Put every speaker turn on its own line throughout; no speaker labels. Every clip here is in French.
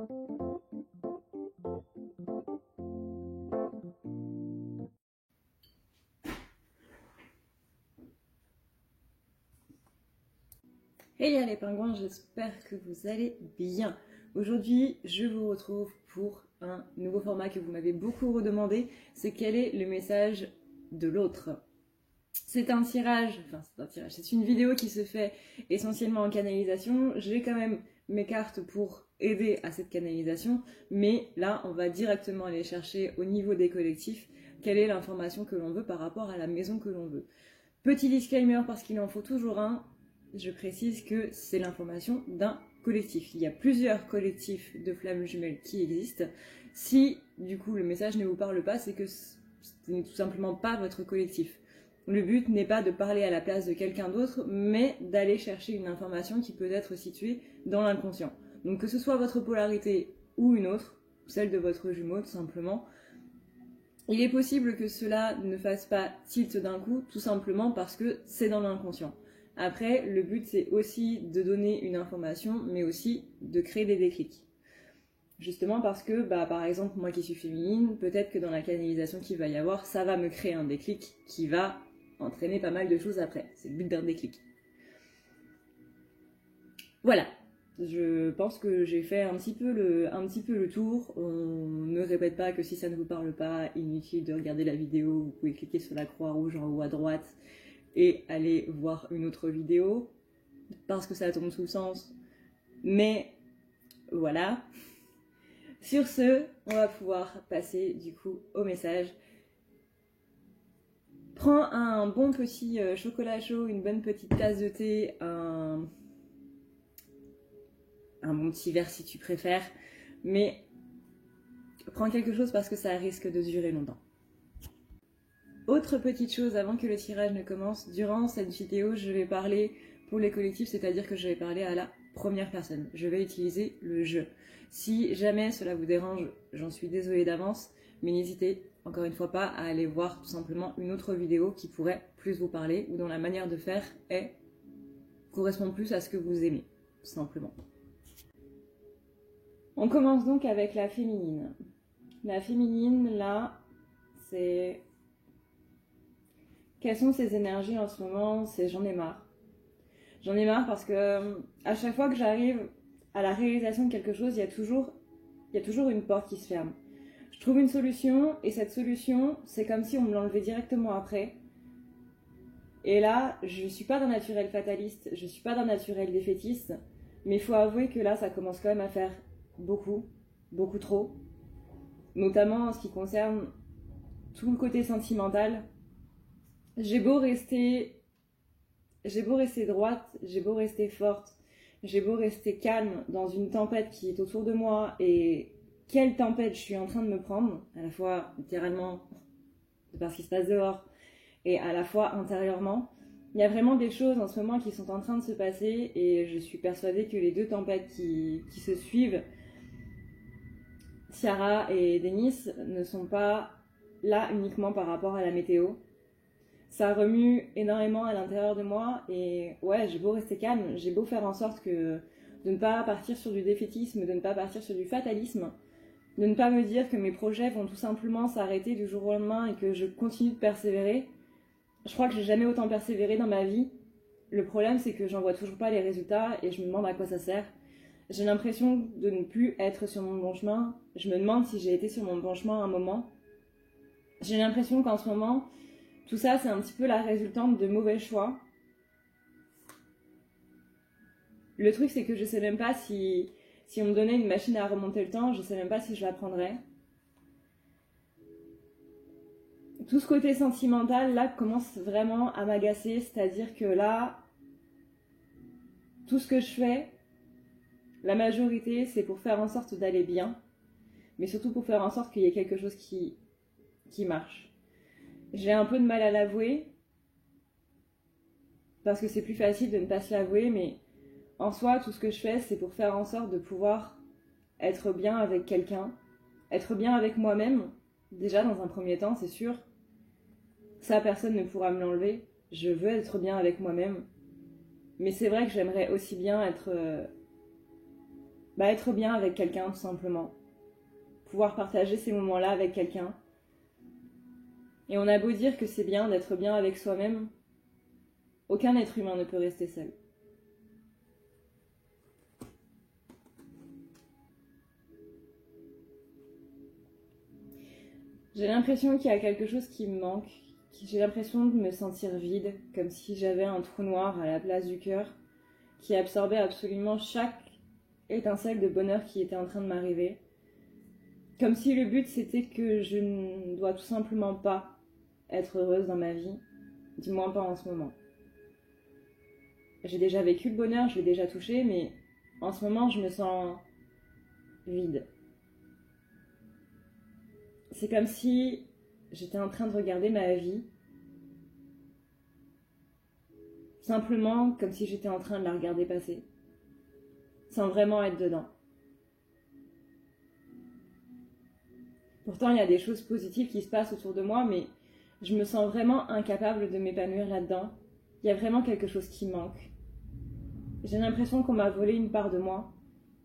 Hey les pingouins, j'espère que vous allez bien. Aujourd'hui, je vous retrouve pour un nouveau format que vous m'avez beaucoup redemandé, c'est quel est le message de l'autre. C'est une vidéo qui se fait essentiellement en canalisation. J'ai quand même mes cartes pour aider à cette canalisation, mais là, on va directement aller chercher au niveau des collectifs quelle est l'information que l'on veut par rapport à la maison que l'on veut. Petit disclaimer, parce qu'il en faut toujours un, je précise que c'est l'information d'un collectif. Il y a plusieurs collectifs de flammes jumelles qui existent. Si, du coup, le message ne vous parle pas, c'est que ce n'est tout simplement pas votre collectif. Le but n'est pas de parler à la place de quelqu'un d'autre, mais d'aller chercher une information qui peut être située dans l'inconscient. Donc que ce soit votre polarité ou une autre, celle de votre jumeau tout simplement, il est possible que cela ne fasse pas tilt d'un coup, tout simplement parce que c'est dans l'inconscient. Après, le but c'est aussi de donner une information, mais aussi de créer des déclics. Justement parce que, par exemple, moi qui suis féminine, peut-être que dans la canalisation qu'il va y avoir, ça va me créer un déclic qui va entraîner pas mal de choses après. C'est le but d'un déclic. Voilà. Je pense que j'ai fait un petit peu le tour. On ne répète pas que si ça ne vous parle pas, inutile de regarder la vidéo. Vous pouvez cliquer sur la croix rouge en haut à droite et aller voir une autre vidéo parce que ça tombe sous le sens. Mais voilà. Sur ce, on va pouvoir passer du coup au message. Prends un bon petit chocolat chaud, une bonne petite tasse de thé, un bon petit verre si tu préfères, mais prends quelque chose parce que ça risque de durer longtemps. Autre petite chose avant que le tirage ne commence, durant cette vidéo, je vais parler pour les collectifs, c'est-à-dire que je vais parler à la première personne. Je vais utiliser le je. Si jamais cela vous dérange, j'en suis désolée d'avance, mais n'hésitez encore une fois pas à aller voir tout simplement une autre vidéo qui pourrait plus vous parler ou dont la manière de faire correspond plus à ce que vous aimez, tout simplement. On commence donc avec la féminine. La féminine, là, c'est... Quelles sont ses énergies en ce moment? C'est j'en ai marre. J'en ai marre parce que à chaque fois que j'arrive à la réalisation de quelque chose, il y a toujours une porte qui se ferme. Je trouve une solution et cette solution, c'est comme si on me l'enlevait directement après. Et là, je suis pas d'un naturel fataliste, je suis pas d'un naturel défaitiste, mais il faut avouer que là, ça commence quand même à faire beaucoup trop, notamment en ce qui concerne tout le côté sentimental. J'ai beau rester droite, j'ai beau rester forte, j'ai beau rester calme dans une tempête qui est autour de moi, et quelle tempête je suis en train de me prendre, à la fois littéralement de par ce qui se passe dehors et à la fois intérieurement. Il y a vraiment des choses en ce moment qui sont en train de se passer et je suis persuadée que les deux tempêtes qui se suivent, Ciara et Denis, ne sont pas là uniquement par rapport à la météo. Ça remue énormément à l'intérieur de moi et ouais, j'ai beau rester calme, j'ai beau faire en sorte de ne pas partir sur du défaitisme, de ne pas partir sur du fatalisme, de ne pas me dire que mes projets vont tout simplement s'arrêter du jour au lendemain et que je continue de persévérer. Je crois que j'ai jamais autant persévéré dans ma vie. Le problème, c'est que j'en vois toujours pas les résultats et je me demande à quoi ça sert. J'ai l'impression de ne plus être sur mon bon chemin. Je me demande si j'ai été sur mon bon chemin à un moment. J'ai l'impression qu'en ce moment, tout ça, c'est un petit peu la résultante de mauvais choix. Le truc, c'est que je sais même pas si on me donnait une machine à remonter le temps, je sais même pas si je la prendrais. Tout ce côté sentimental, là, commence vraiment à m'agacer, c'est-à-dire que là, tout ce que je fais, la majorité, c'est pour faire en sorte d'aller bien, mais surtout pour faire en sorte qu'il y ait quelque chose qui marche. J'ai un peu de mal à l'avouer, parce que c'est plus facile de ne pas se l'avouer, mais en soi, tout ce que je fais, c'est pour faire en sorte de pouvoir être bien avec quelqu'un, être bien avec moi-même, déjà dans un premier temps, c'est sûr. Ça, personne ne pourra me l'enlever. Je veux être bien avec moi-même. Mais c'est vrai que j'aimerais aussi bien être être bien avec quelqu'un tout simplement. Pouvoir partager ces moments-là avec quelqu'un. Et on a beau dire que c'est bien d'être bien avec soi-même, aucun être humain ne peut rester seul. J'ai l'impression qu'il y a quelque chose qui me manque. J'ai l'impression de me sentir vide, comme si j'avais un trou noir à la place du cœur, qui absorbait absolument chaque étincelle de bonheur qui était en train de m'arriver. Comme si le but c'était que je ne dois tout simplement pas être heureuse dans ma vie, du moins pas en ce moment. J'ai déjà vécu le bonheur, je l'ai déjà touché, mais en ce moment je me sens vide. C'est comme si j'étais en train de regarder ma vie, simplement comme si j'étais en train de la regarder passer, sans vraiment être dedans. Pourtant, il y a des choses positives qui se passent autour de moi, mais je me sens vraiment incapable de m'épanouir là-dedans. Il y a vraiment quelque chose qui manque. J'ai l'impression qu'on m'a volé une part de moi.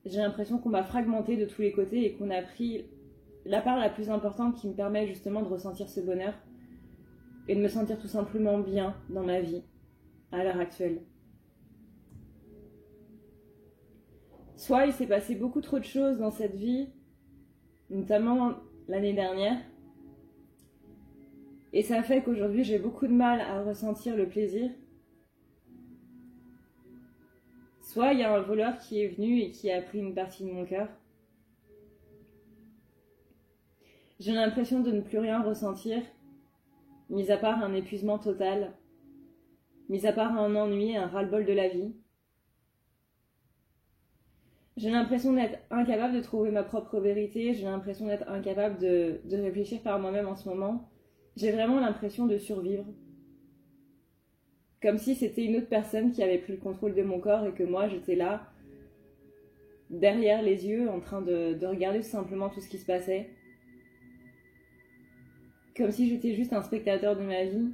J'ai l'impression qu'on m'a fragmenté de tous les côtés et qu'on a pris la part la plus importante qui me permet justement de ressentir ce bonheur et de me sentir tout simplement bien dans ma vie à l'heure actuelle. Soit il s'est passé beaucoup trop de choses dans cette vie, notamment l'année dernière, et ça fait qu'aujourd'hui j'ai beaucoup de mal à ressentir le plaisir. Soit il y a un voleur qui est venu et qui a pris une partie de mon cœur. J'ai l'impression de ne plus rien ressentir, mis à part un épuisement total, mis à part un ennui, un ras-le-bol de la vie. J'ai l'impression d'être incapable de trouver ma propre vérité, j'ai l'impression d'être incapable de réfléchir par moi-même en ce moment. J'ai vraiment l'impression de survivre. Comme si c'était une autre personne qui avait pris le contrôle de mon corps et que moi j'étais là, derrière les yeux, en train de regarder tout simplement tout ce qui se passait. Comme si j'étais juste un spectateur de ma vie,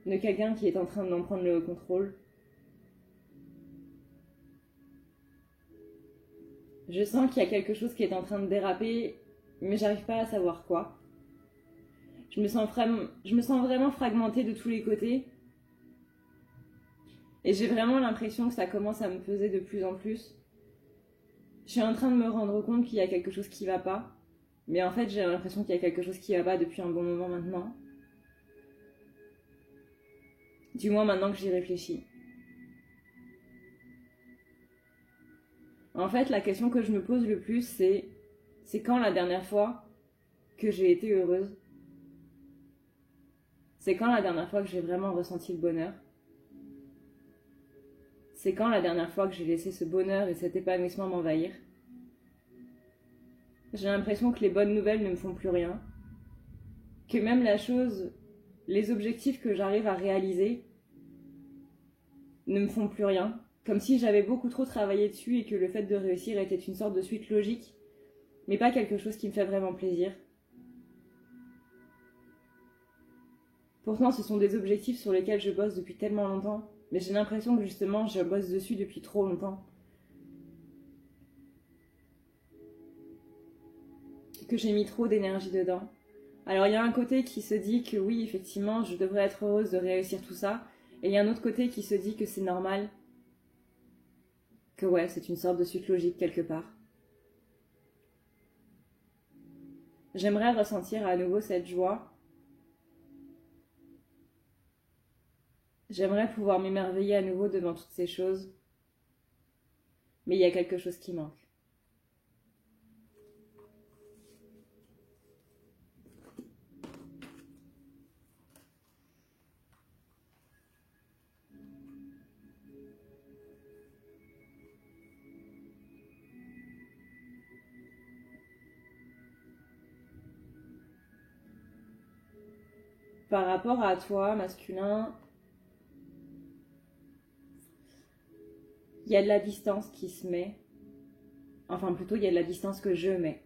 de quelqu'un qui est en train d'en prendre le contrôle. Je sens qu'il y a quelque chose qui est en train de déraper, mais j'arrive pas à savoir quoi. Je me sens vraiment fragmentée de tous les côtés. Et j'ai vraiment l'impression que ça commence à me peser de plus en plus. Je suis en train de me rendre compte qu'il y a quelque chose qui va pas. Mais en fait, j'ai l'impression qu'il y a quelque chose qui va pas depuis un bon moment maintenant. Du moins maintenant que j'y réfléchis. En fait, la question que je me pose le plus, c'est quand la dernière fois que j'ai été heureuse? C'est quand la dernière fois que j'ai vraiment ressenti le bonheur? C'est quand la dernière fois que j'ai laissé ce bonheur et cet épanouissement m'envahir? J'ai l'impression que les bonnes nouvelles ne me font plus rien. Que même les objectifs que j'arrive à réaliser ne me font plus rien. Comme si j'avais beaucoup trop travaillé dessus et que le fait de réussir était une sorte de suite logique, mais pas quelque chose qui me fait vraiment plaisir. Pourtant, ce sont des objectifs sur lesquels je bosse depuis tellement longtemps, mais j'ai l'impression que justement, je bosse dessus depuis trop longtemps. Que j'ai mis trop d'énergie dedans. Alors il y a un côté qui se dit que oui, effectivement, je devrais être heureuse de réussir tout ça, et il y a un autre côté qui se dit que c'est normal, que ouais, c'est une sorte de suite logique quelque part. J'aimerais ressentir à nouveau cette joie. J'aimerais pouvoir m'émerveiller à nouveau devant toutes ces choses, mais il y a quelque chose qui manque. Par rapport à toi, masculin, il y a de la distance qui se met. Enfin, plutôt, il y a de la distance que je mets.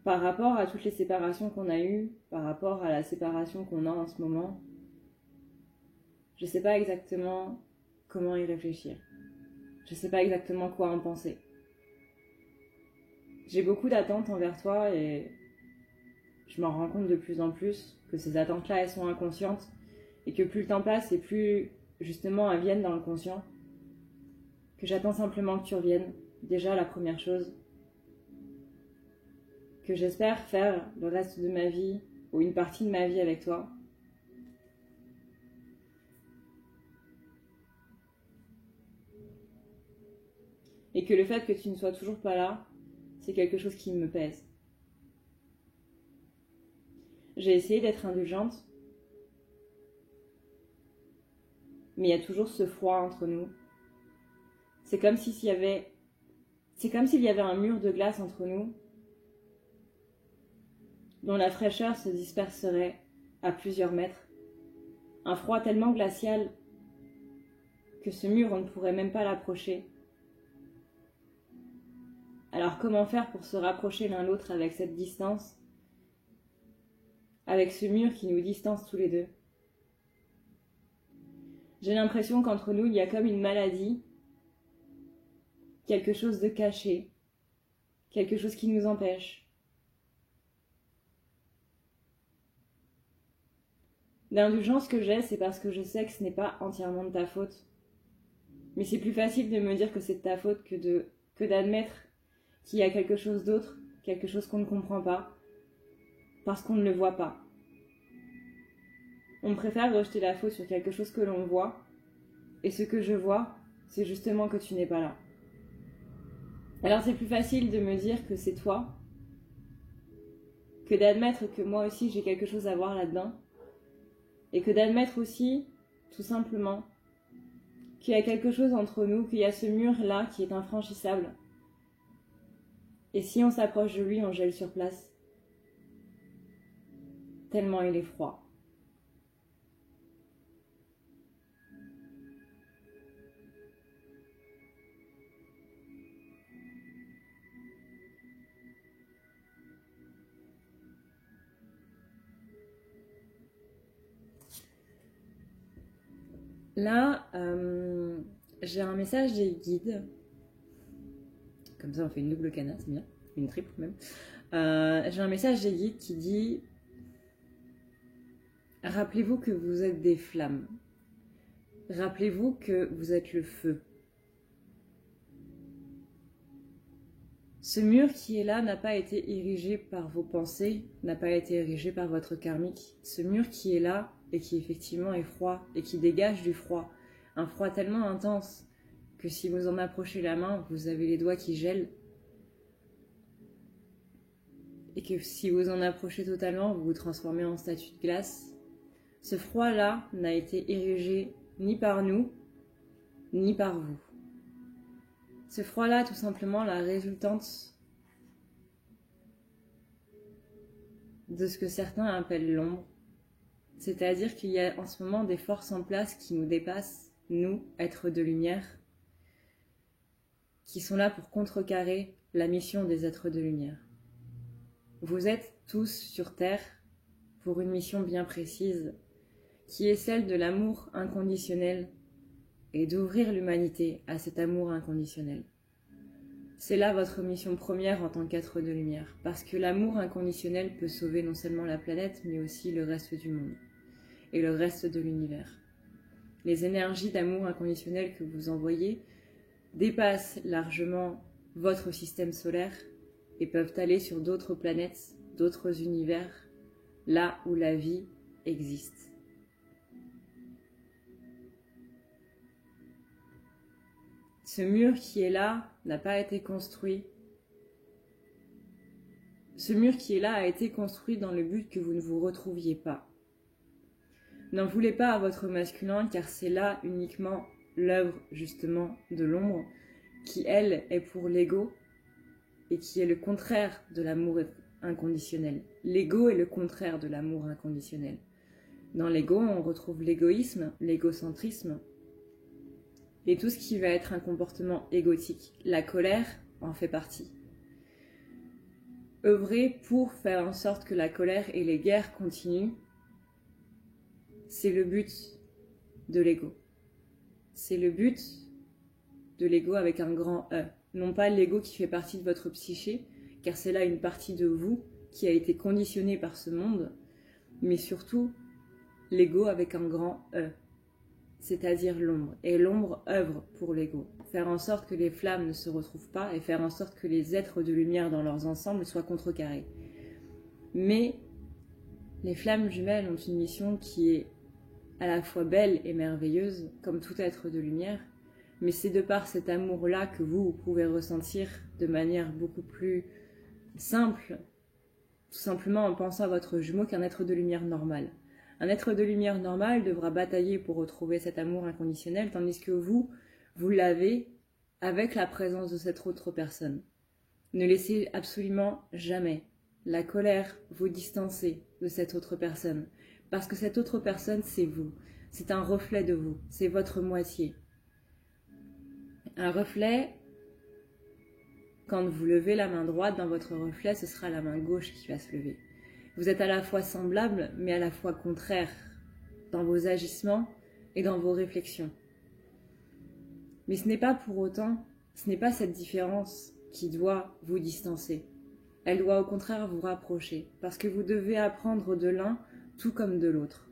Par rapport à toutes les séparations qu'on a eues, par rapport à la séparation qu'on a en ce moment, Je ne sais pas exactement comment y réfléchir. Je ne sais pas exactement quoi en penser. J'ai beaucoup d'attentes envers toi et je m'en rends compte de plus en plus que ces attentes-là, elles sont inconscientes et que plus le temps passe et plus justement elles viennent dans le conscient. Que j'attends simplement que tu reviennes, déjà la première chose. Que j'espère faire le reste de ma vie ou une partie de ma vie avec toi. Et que le fait que tu ne sois toujours pas là, c'est quelque chose qui me pèse. J'ai essayé d'être indulgente, mais il y a toujours ce froid entre nous. C'est comme s'il y avait un mur de glace entre nous, dont la fraîcheur se disperserait à plusieurs mètres. Un froid tellement glacial que ce mur, on ne pourrait même pas l'approcher. Alors comment faire pour se rapprocher l'un l'autre avec cette distance, avec ce mur qui nous distance tous les deux? J'ai l'impression qu'entre nous, il y a comme une maladie, quelque chose de caché, quelque chose qui nous empêche. L'indulgence que j'ai, c'est parce que je sais que ce n'est pas entièrement de ta faute. Mais c'est plus facile de me dire que c'est de ta faute que d'admettre qu'il y a quelque chose d'autre, quelque chose qu'on ne comprend pas, parce qu'on ne le voit pas. On préfère rejeter la faute sur quelque chose que l'on voit, et ce que je vois, c'est justement que tu n'es pas là. Alors c'est plus facile de me dire que c'est toi, que d'admettre que moi aussi j'ai quelque chose à voir là-dedans, et que d'admettre aussi, tout simplement, qu'il y a quelque chose entre nous, qu'il y a ce mur-là qui est infranchissable. Et si on s'approche de lui, on gèle sur place. Tellement il est froid. Là, j'ai un message des guides. Comme ça, on fait une double cana, c'est bien. Une triple même. J'ai un message des guides qui dit « Rappelez-vous que vous êtes des flammes. Rappelez-vous que vous êtes le feu. Ce mur qui est là n'a pas été érigé par vos pensées, n'a pas été érigé par votre karmique. Ce mur qui est là et qui effectivement est froid et qui dégage du froid, un froid tellement intense que si vous en approchez la main, vous avez les doigts qui gèlent et que si vous en approchez totalement, vous vous transformez en statue de glace. Ce froid-là n'a été érigé ni par nous, ni par vous. Ce froid-là, tout simplement, la résultante de ce que certains appellent l'ombre. C'est-à-dire qu'il y a en ce moment des forces en place qui nous dépassent, nous, êtres de lumière, qui sont là pour contrecarrer la mission des êtres de lumière. Vous êtes tous sur Terre pour une mission bien précise, qui est celle de l'amour inconditionnel et d'ouvrir l'humanité à cet amour inconditionnel. C'est là votre mission première en tant qu'être de lumière, parce que l'amour inconditionnel peut sauver non seulement la planète, mais aussi le reste du monde et le reste de l'univers. Les énergies d'amour inconditionnel que vous envoyez dépassent largement votre système solaire et peuvent aller sur d'autres planètes, d'autres univers, là où la vie existe. Ce mur qui est là n'a pas été construit. Ce mur qui est là a été construit dans le but que vous ne vous retrouviez pas. N'en voulez pas à votre masculin, car c'est là uniquement l'œuvre justement de l'ombre, qui elle est pour l'ego et qui est le contraire de l'amour inconditionnel. L'ego est le contraire de l'amour inconditionnel. Dans l'ego, on retrouve l'égoïsme, l'égocentrisme, et tout ce qui va être un comportement égotique. La colère en fait partie. Œuvrer pour faire en sorte que la colère et les guerres continuent, c'est le but de l'ego. C'est le but de l'ego avec un grand E. Non pas l'ego qui fait partie de votre psyché, car c'est là une partie de vous qui a été conditionnée par ce monde, mais surtout l'ego avec un grand E, c'est-à-dire l'ombre. Et l'ombre œuvre pour l'ego. Faire en sorte que les flammes ne se retrouvent pas et faire en sorte que les êtres de lumière dans leurs ensembles soient contrecarrés. Mais les flammes jumelles ont une mission qui est à la fois belle et merveilleuse, comme tout être de lumière, mais c'est de par cet amour-là que vous pouvez ressentir de manière beaucoup plus simple, tout simplement en pensant à votre jumeau qu'un être de lumière normal. Un être de lumière normal devra batailler pour retrouver cet amour inconditionnel, tandis que vous l'avez avec la présence de cette autre personne. Ne laissez absolument jamais la colère vous distancer de cette autre personne, parce que cette autre personne, c'est vous. C'est un reflet de vous, c'est votre moitié. Un reflet, quand vous levez la main droite dans votre reflet, ce sera la main gauche qui va se lever. Vous êtes à la fois semblables, mais à la fois contraires dans vos agissements et dans vos réflexions. Mais ce n'est pas pour autant, ce n'est pas cette différence qui doit vous distancer. Elle doit au contraire vous rapprocher, parce que vous devez apprendre de l'un tout comme de l'autre.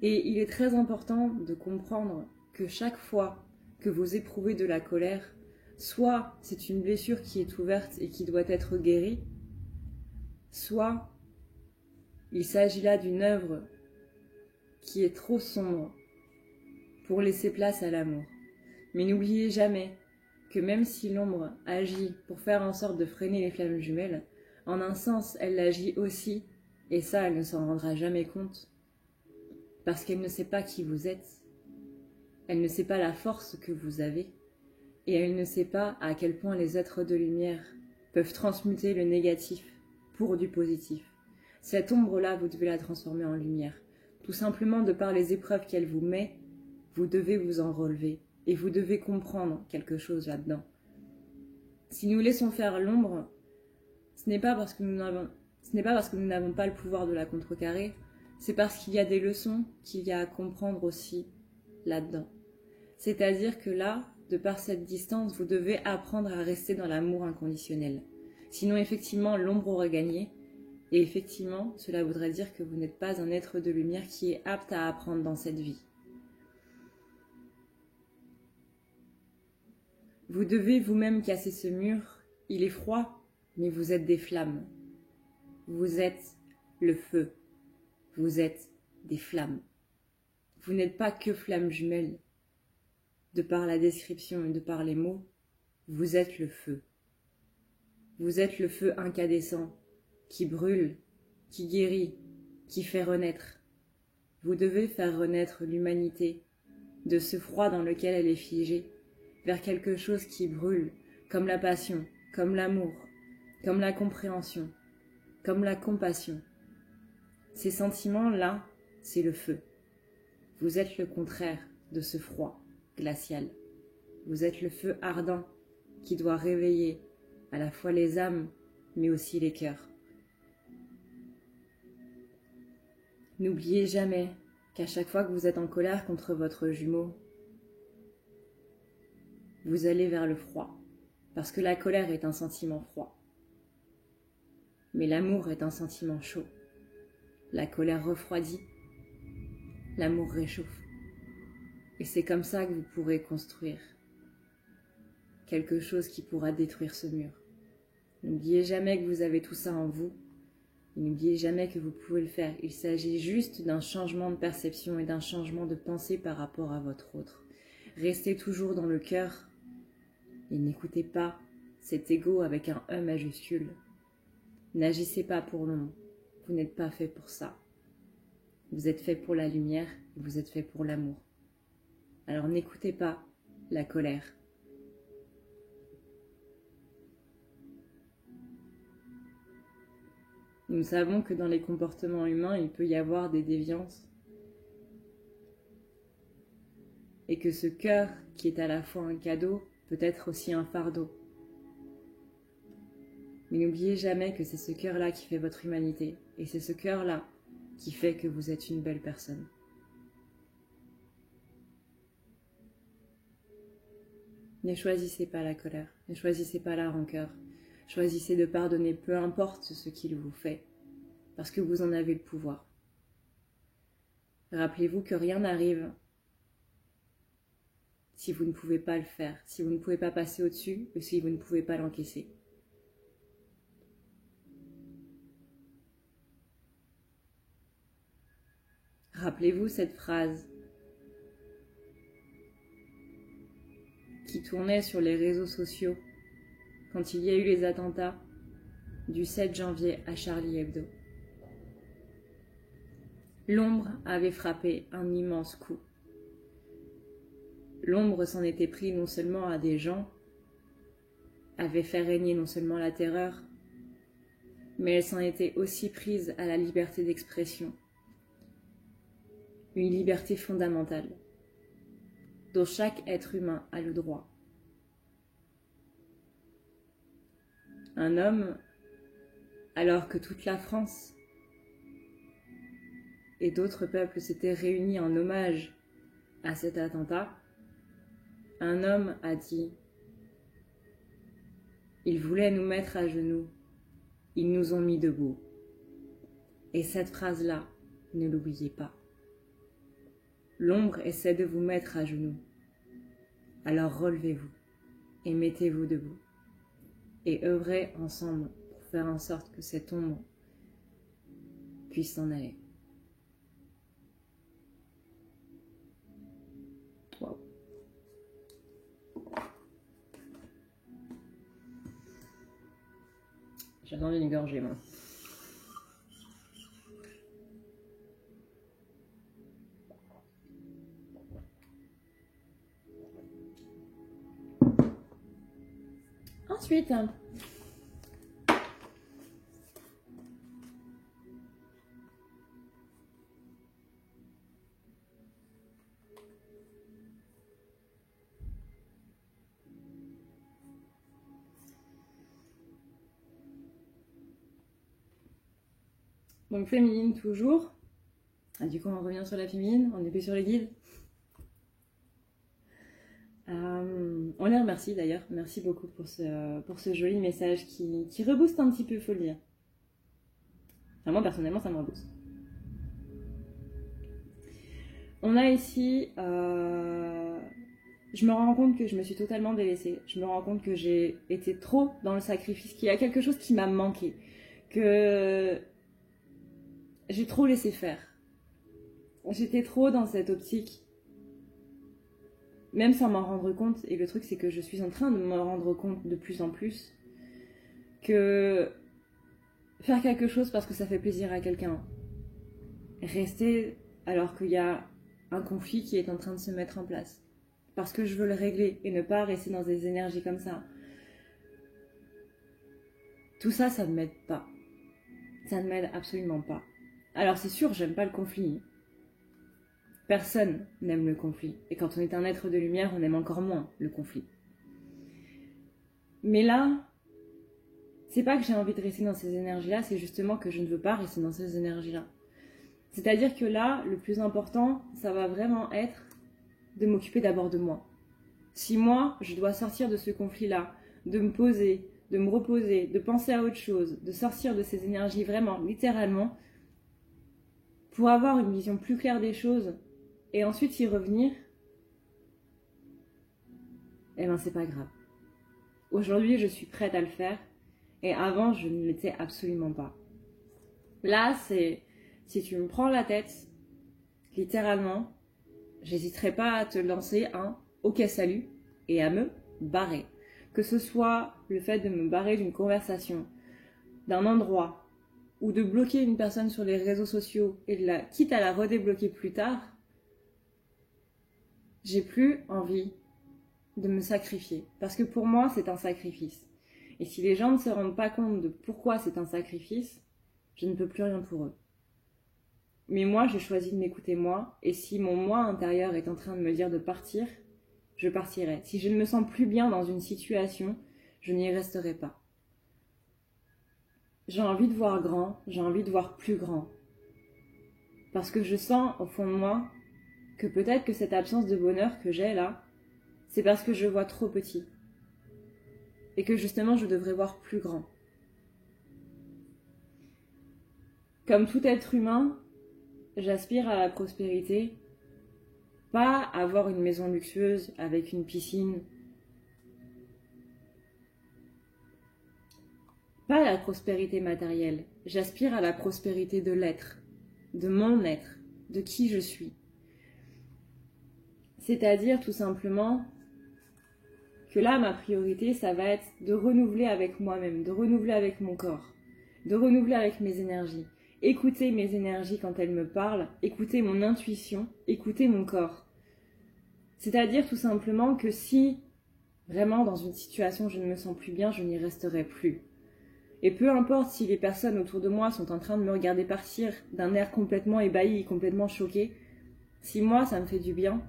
Et il est très important de comprendre que chaque fois que vous éprouvez de la colère, soit c'est une blessure qui est ouverte et qui doit être guérie, soit il s'agit là d'une œuvre qui est trop sombre pour laisser place à l'amour. Mais n'oubliez jamais que même si l'ombre agit pour faire en sorte de freiner les flammes jumelles, en un sens, elle agit aussi, et ça, elle ne s'en rendra jamais compte, parce qu'elle ne sait pas qui vous êtes, elle ne sait pas la force que vous avez, et elle ne sait pas à quel point les êtres de lumière peuvent transmuter le négatif pour du positif. Cette ombre-là, vous devez la transformer en lumière. Tout simplement, de par les épreuves qu'elle vous met, vous devez vous en relever, et vous devez comprendre quelque chose là-dedans. Si nous laissons faire l'ombre, ce n'est pas parce que nous n'avons pas le pouvoir de la contrecarrer, c'est parce qu'il y a des leçons qu'il y a à comprendre aussi là-dedans. C'est-à-dire que là, de par cette distance, vous devez apprendre à rester dans l'amour inconditionnel. Sinon, effectivement, l'ombre aurait gagné, et effectivement, cela voudrait dire que vous n'êtes pas un être de lumière qui est apte à apprendre dans cette vie. Vous devez vous-même casser ce mur. Il est froid, mais vous êtes des flammes. Vous êtes le feu. Vous êtes des flammes. Vous n'êtes pas que flammes jumelles. De par la description et de par les mots, vous êtes le feu. Vous êtes le feu incandescent qui brûle, qui guérit, qui fait renaître. Vous devez faire renaître l'humanité de ce froid dans lequel elle est figée, vers quelque chose qui brûle, comme la passion, comme l'amour, comme la compréhension, comme la compassion. Ces sentiments-là, c'est le feu. Vous êtes le contraire de ce froid glacial. Vous êtes le feu ardent qui doit réveiller à la fois les âmes, mais aussi les cœurs. N'oubliez jamais qu'à chaque fois que vous êtes en colère contre votre jumeau, vous allez vers le froid, parce que la colère est un sentiment froid. Mais l'amour est un sentiment chaud. La colère refroidit, l'amour réchauffe. Et c'est comme ça que vous pourrez construire quelque chose qui pourra détruire ce mur. N'oubliez jamais que vous avez tout ça en vous. Et n'oubliez jamais que vous pouvez le faire. Il s'agit juste d'un changement de perception et d'un changement de pensée par rapport à votre autre. Restez toujours dans le cœur et n'écoutez pas cet ego avec un E majuscule. N'agissez pas pour l'ombre. Vous n'êtes pas fait pour ça. Vous êtes fait pour la lumière et vous êtes fait pour l'amour. Alors n'écoutez pas la colère. Nous savons que dans les comportements humains, il peut y avoir des déviances. Et que ce cœur, qui est à la fois un cadeau, peut être aussi un fardeau. Mais n'oubliez jamais que c'est ce cœur-là qui fait votre humanité. Et c'est ce cœur-là qui fait que vous êtes une belle personne. Ne choisissez pas la colère, ne choisissez pas la rancœur. Choisissez de pardonner, peu importe ce qu'il vous fait, parce que vous en avez le pouvoir. Rappelez-vous que rien n'arrive si vous ne pouvez pas le faire, si vous ne pouvez pas passer au-dessus ou si vous ne pouvez pas l'encaisser. Rappelez-vous cette phrase qui tournait sur les réseaux sociaux quand il y a eu les attentats du 7 janvier à Charlie Hebdo. L'ombre avait frappé un immense coup. L'ombre s'en était pris non seulement à des gens, avait fait régner non seulement la terreur, mais elle s'en était aussi prise à la liberté d'expression. Une liberté fondamentale, dont chaque être humain a le droit. Un homme, alors que toute la France et d'autres peuples s'étaient réunis en hommage à cet attentat, un homme a dit « Ils voulaient nous mettre à genoux, ils nous ont mis debout. » Et cette phrase-là, ne l'oubliez pas. L'ombre essaie de vous mettre à genoux. Alors relevez-vous et mettez-vous debout. Et œuvrez ensemble pour faire en sorte que cette ombre puisse s'en aller. Wow. J'attends une gorgée, moi. Ensuite, donc féminine toujours. Ah, du coup, on revient sur la féminine, on n'est plus sur les guides. On les remercie d'ailleurs, merci beaucoup pour ce joli message qui rebooste un petit peu, faut le dire. Enfin, moi personnellement, ça me rebooste. On a ici, je me rends compte que je me suis totalement délaissée, je me rends compte que j'ai été trop dans le sacrifice, qu'il y a quelque chose qui m'a manqué, que j'ai trop laissé faire. J'étais trop dans cette optique, même sans m'en rendre compte, et le truc c'est que je suis en train de me rendre compte de plus en plus que faire quelque chose parce que ça fait plaisir à quelqu'un, rester alors qu'il y a un conflit qui est en train de se mettre en place, parce que je veux le régler et ne pas rester dans des énergies comme ça, tout ça, ça ne m'aide pas. Ça ne m'aide absolument pas. Alors c'est sûr, j'aime pas le conflit. Personne n'aime le conflit. Et quand on est un être de lumière, on aime encore moins le conflit. Mais là, c'est pas que j'ai envie de rester dans ces énergies-là, c'est justement que je ne veux pas rester dans ces énergies-là. C'est-à-dire que là, le plus important, ça va vraiment être de m'occuper d'abord de moi. Si moi, je dois sortir de ce conflit-là, de me poser, de me reposer, de penser à autre chose, de sortir de ces énergies vraiment, littéralement, pour avoir une vision plus claire des choses, et ensuite y revenir, eh ben c'est pas grave. Aujourd'hui, je suis prête à le faire, et avant, je ne l'étais absolument pas. Là, c'est, si tu me prends la tête, littéralement, j'hésiterai pas à te lancer un « ok, salut » et à me barrer. Que ce soit le fait de me barrer d'une conversation, d'un endroit, ou de bloquer une personne sur les réseaux sociaux, et quitte à la redébloquer plus tard, j'ai plus envie de me sacrifier. Parce que pour moi, c'est un sacrifice. Et si les gens ne se rendent pas compte de pourquoi c'est un sacrifice, je ne peux plus rien pour eux. Mais moi, j'ai choisi de m'écouter moi. Et si mon moi intérieur est en train de me dire de partir, je partirai. Si je ne me sens plus bien dans une situation, je n'y resterai pas. J'ai envie de voir grand, j'ai envie de voir plus grand. Parce que je sens au fond de moi que peut-être que cette absence de bonheur que j'ai là, c'est parce que je vois trop petit. Et que justement, je devrais voir plus grand. Comme tout être humain, j'aspire à la prospérité, pas à avoir une maison luxueuse avec une piscine, pas à la prospérité matérielle, j'aspire à la prospérité de l'être, de mon être, de qui je suis. C'est-à-dire tout simplement que là, ma priorité, ça va être de renouveler avec moi-même, de renouveler avec mon corps, de renouveler avec mes énergies. Écouter mes énergies quand elles me parlent, écouter mon intuition, écouter mon corps. C'est-à-dire tout simplement que si vraiment dans une situation je ne me sens plus bien, je n'y resterai plus. Et peu importe si les personnes autour de moi sont en train de me regarder partir d'un air complètement ébahi, complètement choqué, si moi ça me fait du bien,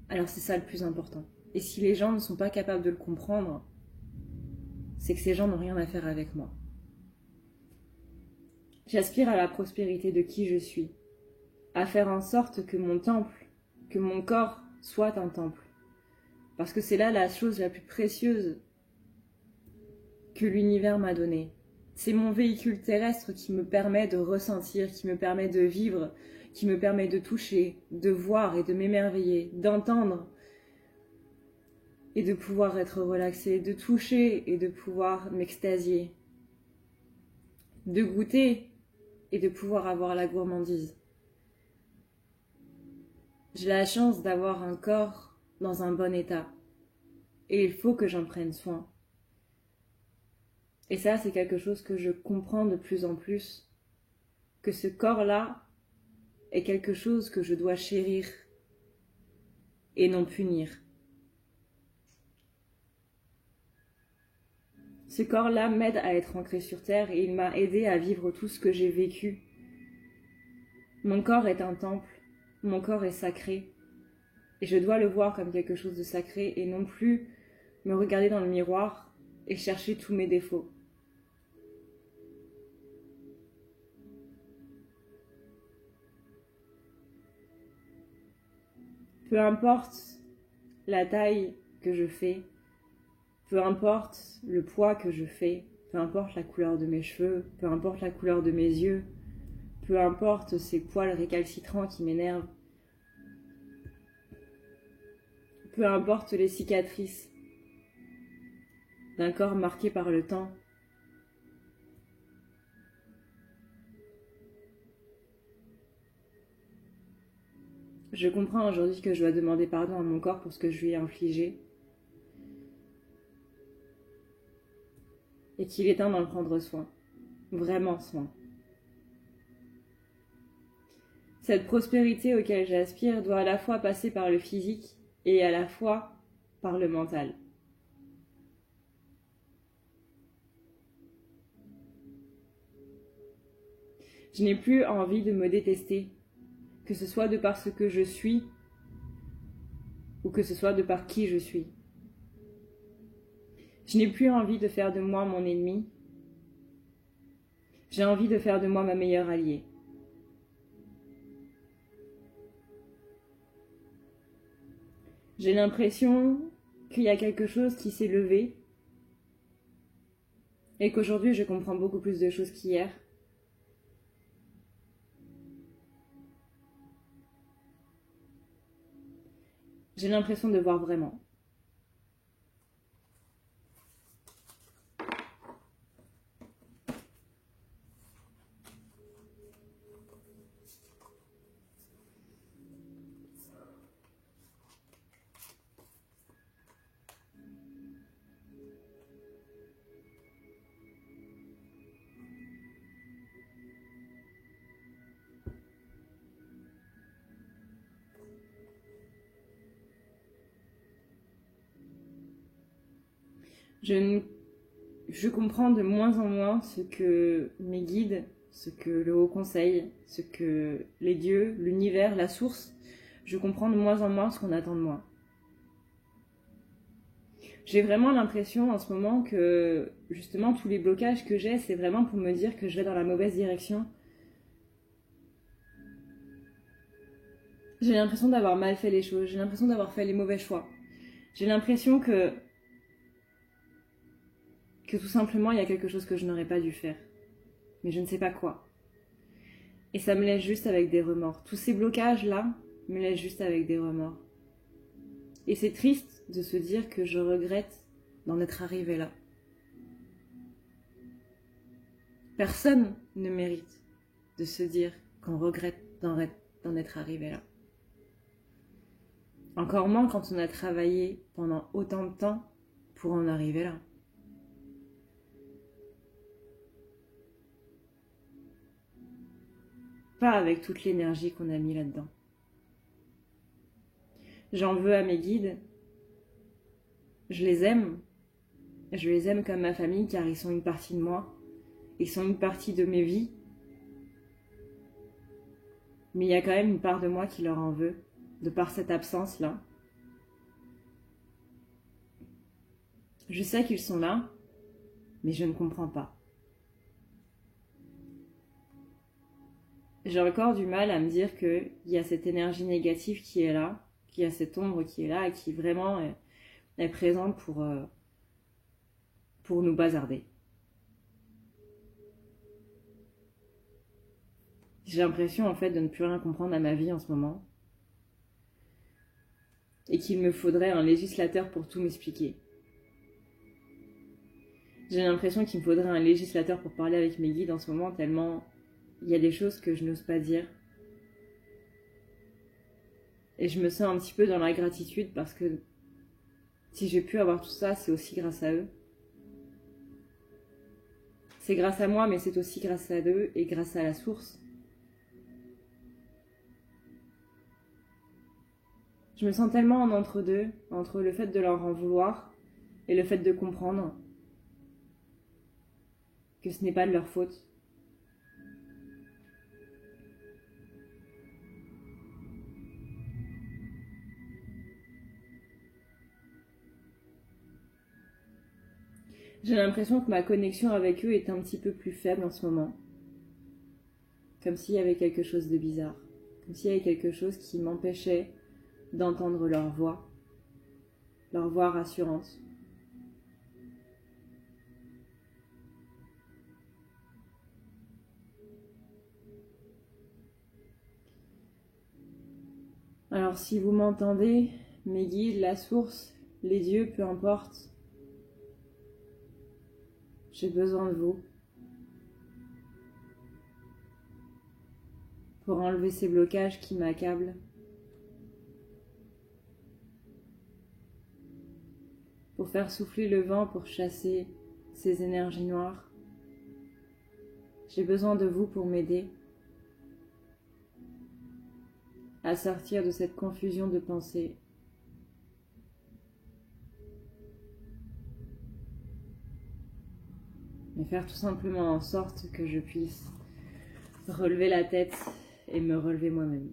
alors c'est ça le plus important. Et si les gens ne sont pas capables de le comprendre, c'est que ces gens n'ont rien à faire avec moi. J'aspire à la prospérité de qui je suis, à faire en sorte que mon temple, que mon corps soit un temple. Parce que c'est là la chose la plus précieuse que l'univers m'a donnée. C'est mon véhicule terrestre qui me permet de ressentir, qui me permet de vivre, qui me permet de toucher, de voir et de m'émerveiller, d'entendre et de pouvoir être relaxé, de toucher et de pouvoir m'extasier, de goûter et de pouvoir avoir la gourmandise. J'ai la chance d'avoir un corps dans un bon état et il faut que j'en prenne soin. Et ça, c'est quelque chose que je comprends de plus en plus, que ce corps-là est quelque chose que je dois chérir et non punir. Ce corps-là m'aide à être ancré sur terre et il m'a aidé à vivre tout ce que j'ai vécu. Mon corps est un temple, mon corps est sacré et je dois le voir comme quelque chose de sacré et non plus me regarder dans le miroir et chercher tous mes défauts. Peu importe la taille que je fais, peu importe le poids que je fais, peu importe la couleur de mes cheveux, peu importe la couleur de mes yeux, peu importe ces poils récalcitrants qui m'énervent, peu importe les cicatrices d'un corps marqué par le temps. Je comprends aujourd'hui que je dois demander pardon à mon corps pour ce que je lui ai infligé et qu'il est temps d'en prendre soin, vraiment soin. Cette prospérité auquel j'aspire doit à la fois passer par le physique et à la fois par le mental. Je n'ai plus envie de me détester, que ce soit de par ce que je suis ou que ce soit de par qui je suis. Je n'ai plus envie de faire de moi mon ennemi. J'ai envie de faire de moi ma meilleure alliée. J'ai l'impression qu'il y a quelque chose qui s'est levé et qu'aujourd'hui je comprends beaucoup plus de choses qu'hier. J'ai l'impression de voir vraiment. Je comprends de moins en moins ce que mes guides, ce que le Haut Conseil, ce que les dieux, l'univers, la source, je comprends de moins en moins ce qu'on attend de moi. J'ai vraiment l'impression en ce moment que justement tous les blocages que j'ai, c'est vraiment pour me dire que je vais dans la mauvaise direction. J'ai l'impression d'avoir mal fait les choses, j'ai l'impression d'avoir fait les mauvais choix. J'ai l'impression que tout simplement il y a quelque chose que je n'aurais pas dû faire. Mais je ne sais pas quoi. Et ça me laisse juste avec des remords. Tous ces blocages-là me laissent juste avec des remords. Et c'est triste de se dire que je regrette d'en être arrivée là. Personne ne mérite de se dire qu'on regrette d'en être arrivé là. Encore moins quand on a travaillé pendant autant de temps pour en arriver là. Pas avec toute l'énergie qu'on a mis là-dedans. J'en veux à mes guides. Je les aime. Je les aime comme ma famille car ils sont une partie de moi. Ils sont une partie de mes vies. Mais il y a quand même une part de moi qui leur en veut, de par cette absence-là. Je sais qu'ils sont là, mais je ne comprends pas. J'ai encore du mal à me dire qu'il y a cette énergie négative qui est là, qu'il y a cette ombre qui est là et qui vraiment est présente pour nous bazarder. J'ai l'impression en fait de ne plus rien comprendre à ma vie en ce moment. Et qu'il me faudrait un législateur pour tout m'expliquer. J'ai l'impression qu'il me faudrait un législateur pour parler avec mes guides en ce moment, tellement il y a des choses que je n'ose pas dire. Et je me sens un petit peu dans la gratitude parce que si j'ai pu avoir tout ça, c'est aussi grâce à eux. C'est grâce à moi, mais c'est aussi grâce à eux et grâce à la source. Je me sens tellement en entre-deux, entre le fait de leur en vouloir et le fait de comprendre que ce n'est pas de leur faute. J'ai l'impression que ma connexion avec eux est un petit peu plus faible en ce moment. Comme s'il y avait quelque chose de bizarre. Comme s'il y avait quelque chose qui m'empêchait d'entendre leur voix rassurante. Alors si vous m'entendez, mes guides, la source, les dieux, peu importe, j'ai besoin de vous pour enlever ces blocages qui m'accablent, pour faire souffler le vent, pour chasser ces énergies noires. J'ai besoin de vous pour m'aider à sortir de cette confusion de pensée. Mais faire tout simplement en sorte que je puisse relever la tête et me relever moi-même.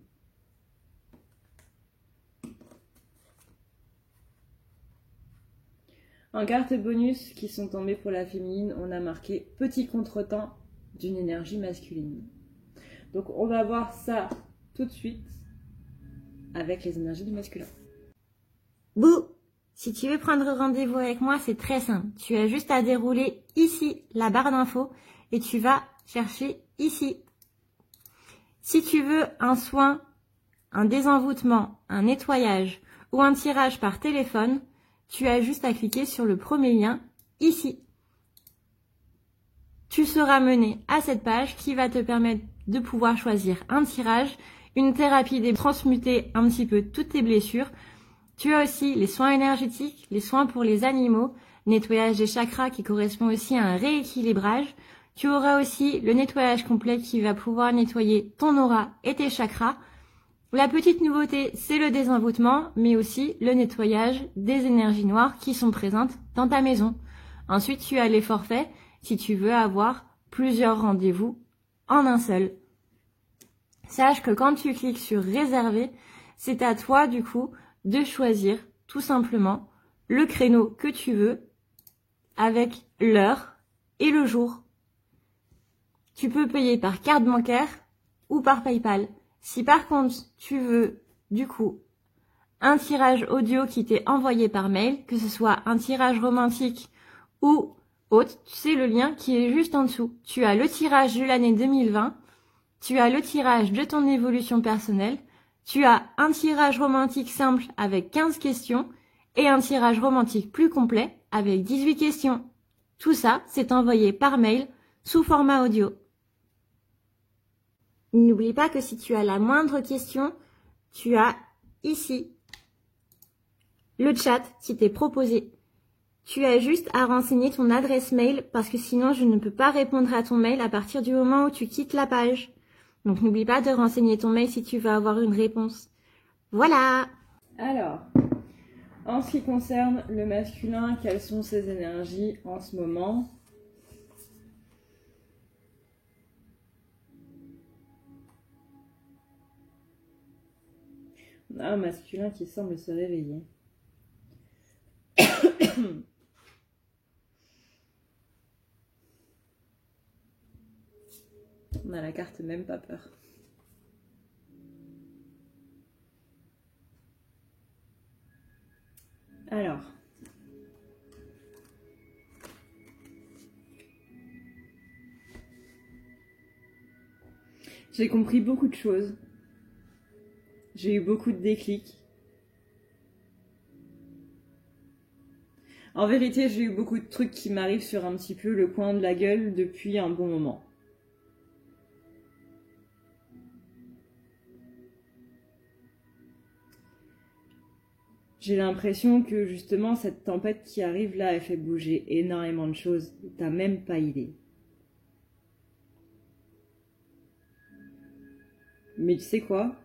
En cartes bonus qui sont tombées pour la féminine, on a marqué petit contretemps d'une énergie masculine. Donc on va voir ça tout de suite avec les énergies du masculin.
Bouh! Si tu veux prendre rendez-vous avec moi, c'est très simple. Tu as juste à dérouler ici la barre d'infos et tu vas chercher ici. Si tu veux un soin, un désenvoûtement, un nettoyage ou un tirage par téléphone, tu as juste à cliquer sur le premier lien ici. Tu seras mené à cette page qui va te permettre de pouvoir choisir un tirage, une thérapie de transmuter un petit peu toutes tes blessures. Tu as aussi les soins énergétiques, les soins pour les animaux, nettoyage des chakras qui correspond aussi à un rééquilibrage. Tu auras aussi le nettoyage complet qui va pouvoir nettoyer ton aura et tes chakras. La petite nouveauté, c'est le désenvoûtement, mais aussi le nettoyage des énergies noires qui sont présentes dans ta maison. Ensuite, tu as les forfaits si tu veux avoir plusieurs rendez-vous en un seul. Sache que quand tu cliques sur réserver, c'est à toi du coup de choisir tout simplement le créneau que tu veux avec l'heure et le jour. Tu peux payer par carte bancaire ou par PayPal. Si par contre tu veux du coup un tirage audio qui t'est envoyé par mail, que ce soit un tirage romantique ou autre, tu sais le lien qui est juste en dessous. Tu as le tirage de l'année 2020, tu as le tirage de ton évolution personnelle, tu as un tirage romantique simple avec 15 questions et un tirage romantique plus complet avec 18 questions. Tout ça, c'est envoyé par mail sous format audio. N'oublie pas que si tu as la moindre question, tu as ici le chat qui t'est proposé. Tu as juste à renseigner ton adresse mail parce que sinon je ne peux pas répondre à ton mail à partir du moment où tu quittes la page. Donc n'oublie pas de renseigner ton mail si tu veux avoir une réponse. Voilà!
Alors, en ce qui concerne le masculin, quelles sont ses énergies en ce moment? On a un masculin qui semble se réveiller. On a la carte même pas peur. Alors, j'ai compris beaucoup de choses. J'ai eu beaucoup de déclics. En vérité, j'ai eu beaucoup de trucs qui m'arrivent sur un petit peu le coin de la gueule depuis un bon moment. J'ai l'impression que justement cette tempête qui arrive là, elle fait bouger énormément de choses. T'as même pas idée. Mais tu sais quoi?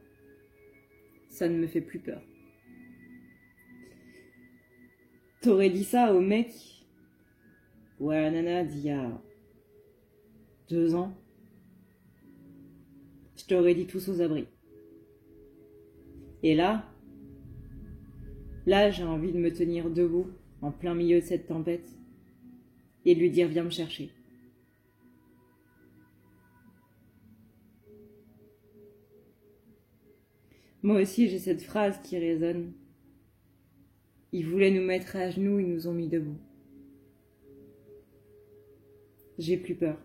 Ça ne me fait plus peur. T'aurais dit ça au mec ou à la nana d'il y a 2 ans, je t'aurais dit tous aux abris. Et là, j'ai envie de me tenir debout en plein milieu de cette tempête et de lui dire viens me chercher. Moi aussi j'ai cette phrase qui résonne. Ils voulaient nous mettre à genoux, ils nous ont mis debout. J'ai plus peur.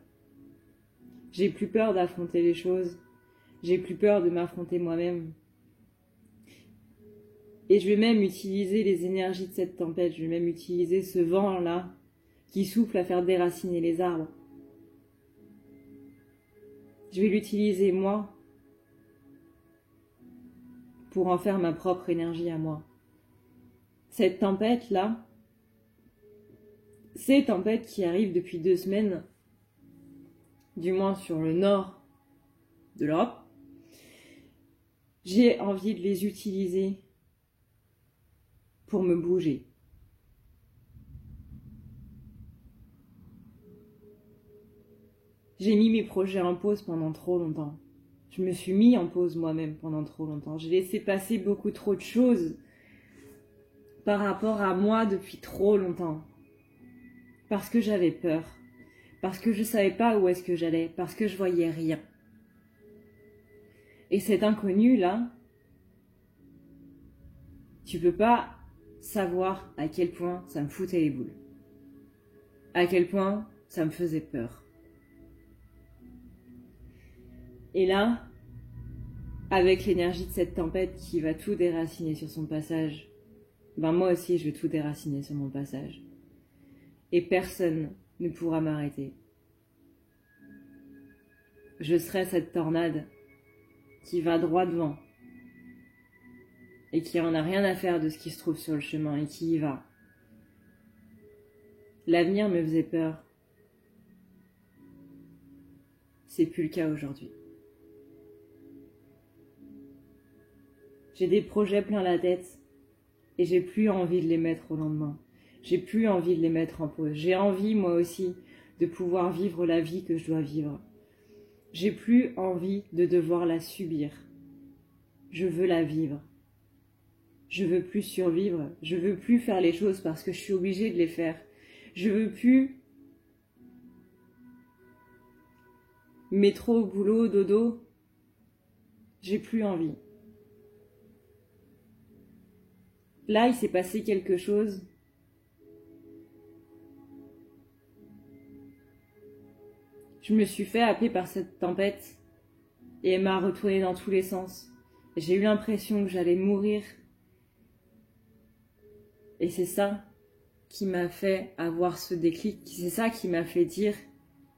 J'ai plus peur d'affronter les choses. J'ai plus peur de m'affronter moi-même. Et je vais même utiliser les énergies de cette tempête. Je vais même utiliser ce vent-là qui souffle à faire déraciner les arbres. Je vais l'utiliser moi pour en faire ma propre énergie à moi. Cette tempête-là, ces tempêtes qui arrivent depuis 2 semaines, du moins sur le nord de l'Europe, j'ai envie de les utiliser pour me bouger. J'ai mis mes projets en pause pendant trop longtemps. Je me suis mis en pause moi-même pendant trop longtemps. J'ai laissé passer beaucoup trop de choses par rapport à moi depuis trop longtemps. Parce que j'avais peur. Parce que je savais pas où est-ce que j'allais. Parce que je voyais rien. Et cet inconnu là, tu peux pas savoir à quel point ça me foutait les boules. À quel point ça me faisait peur. Et là, avec l'énergie de cette tempête qui va tout déraciner sur son passage, ben moi aussi je vais tout déraciner sur mon passage. Et personne ne pourra m'arrêter. Je serai cette tornade qui va droit devant et qui en a rien à faire de ce qui se trouve sur le chemin et qui y va. L'avenir me faisait peur. C'est plus le cas aujourd'hui. J'ai des projets plein la tête et j'ai plus envie de les mettre au lendemain. J'ai plus envie de les mettre en pause. J'ai envie, moi aussi, de pouvoir vivre la vie que je dois vivre. J'ai plus envie de devoir la subir. Je veux la vivre. Je veux plus survivre. Je veux plus faire les choses parce que je suis obligée de les faire. Je veux plus métro, boulot, dodo. J'ai plus envie. Là, il s'est passé quelque chose. Je me suis fait happer par cette tempête et elle m'a retourné dans tous les sens. J'ai eu l'impression que j'allais mourir. Et c'est ça qui m'a fait avoir ce déclic. C'est ça qui m'a fait dire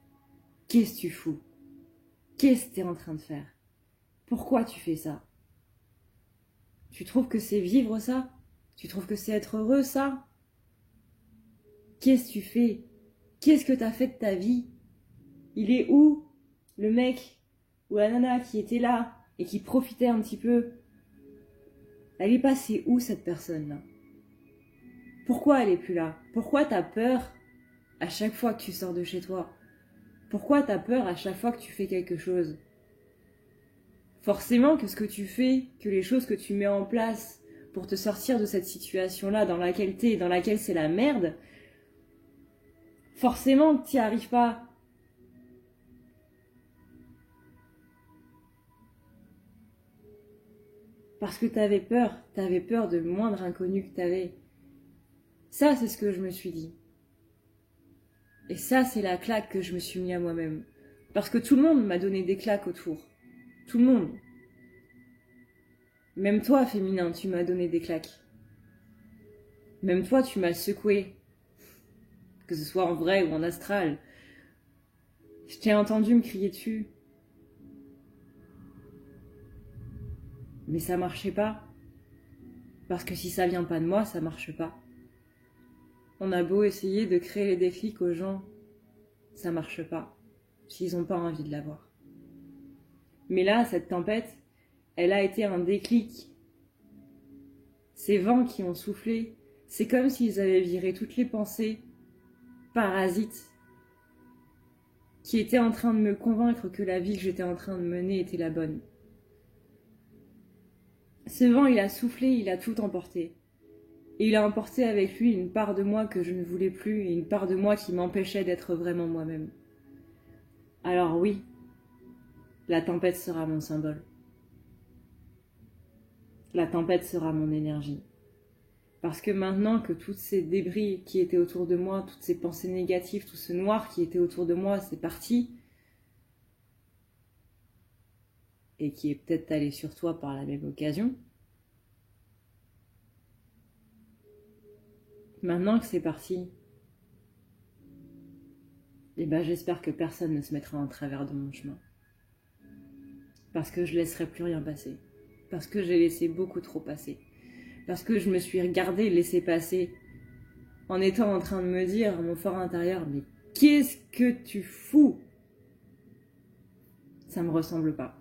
« Qu'est-ce que tu fous? Qu'est-ce que tu es en train de faire? Pourquoi tu fais ça? Tu trouves que c'est vivre ça? Tu trouves que c'est être heureux ça? Qu'est-ce que tu fais? Qu'est-ce que tu as fait de ta vie? Il est où le mec ou la nana qui était là et qui profitait un petit peu? Elle est passée où cette personne-là? Pourquoi elle est plus là? Pourquoi t'as peur à chaque fois que tu sors de chez toi? Pourquoi t'as peur à chaque fois que tu fais quelque chose? Forcément que ce que tu fais, que les choses que tu mets en place pour te sortir de cette situation-là dans laquelle t'es, dans laquelle c'est la merde, forcément que t'y arrives pas. Parce que t'avais peur de moindre inconnu que t'avais. Ça, c'est ce que je me suis dit. Et ça, c'est la claque que je me suis mis à moi-même. Parce que tout le monde m'a donné des claques autour. Tout le monde. Même toi, féminin, tu m'as donné des claques. Même toi, tu m'as secoué. Que ce soit en vrai ou en astral. Je t'ai entendu me crier dessus. Mais ça marchait pas. Parce que si ça vient pas de moi, ça marche pas. On a beau essayer de créer les déclics aux gens, ça marche pas. S'ils ont pas envie de l'avoir. Mais là, cette tempête, elle a été un déclic. Ces vents qui ont soufflé, c'est comme s'ils avaient viré toutes les pensées parasites qui étaient en train de me convaincre que la vie que j'étais en train de mener était la bonne. Ce vent, il a soufflé, il a tout emporté. Et il a emporté avec lui une part de moi que je ne voulais plus et une part de moi qui m'empêchait d'être vraiment moi-même. Alors oui, la tempête sera mon symbole. La tempête sera mon énergie. Parce que maintenant que tous ces débris qui étaient autour de moi, toutes ces pensées négatives, tout ce noir qui était autour de moi, c'est parti, et qui est peut-être allé sur toi par la même occasion, maintenant que c'est parti, eh ben j'espère que personne ne se mettra en travers de mon chemin. Parce que je laisserai plus rien passer. Parce que j'ai laissé beaucoup trop passer. Parce que je me suis regardée laisser passer en étant en train de me dire à mon fort intérieur, mais qu'est-ce que tu fous? Ça me ressemble pas.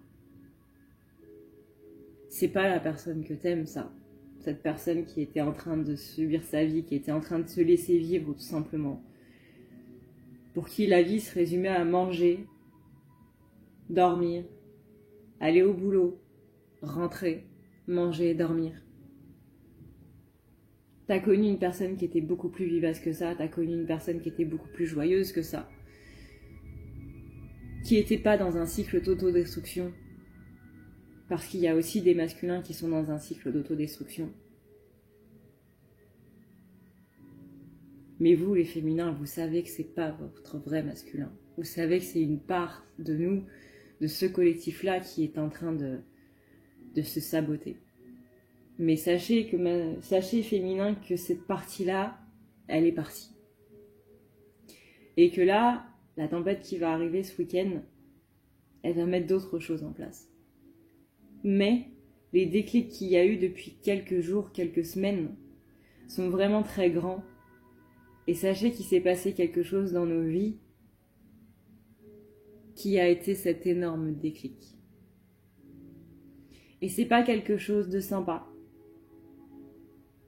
C'est pas la personne que t'aimes, ça. Cette personne qui était en train de subir sa vie, qui était en train de se laisser vivre tout simplement. Pour qui la vie se résumait à manger, dormir, aller au boulot, rentrer, manger et dormir. T'as connu une personne qui était beaucoup plus vivace que ça, t'as connu une personne qui était beaucoup plus joyeuse que ça, qui était pas dans un cycle d'autodestruction, parce qu'il y a aussi des masculins qui sont dans un cycle d'autodestruction. Mais vous, les féminins, vous savez que c'est pas votre vrai masculin. Vous savez que c'est une part de nous, de ce collectif-là qui est en train de se saboter. Mais sachez, féminin, que cette partie-là, elle est partie. Et que là, la tempête qui va arriver ce week-end, elle va mettre d'autres choses en place. Mais les déclics qu'il y a eu depuis quelques jours, quelques semaines, sont vraiment très grands. Et sachez qu'il s'est passé quelque chose dans nos vies qui a été cet énorme déclic. Et c'est pas quelque chose de sympa.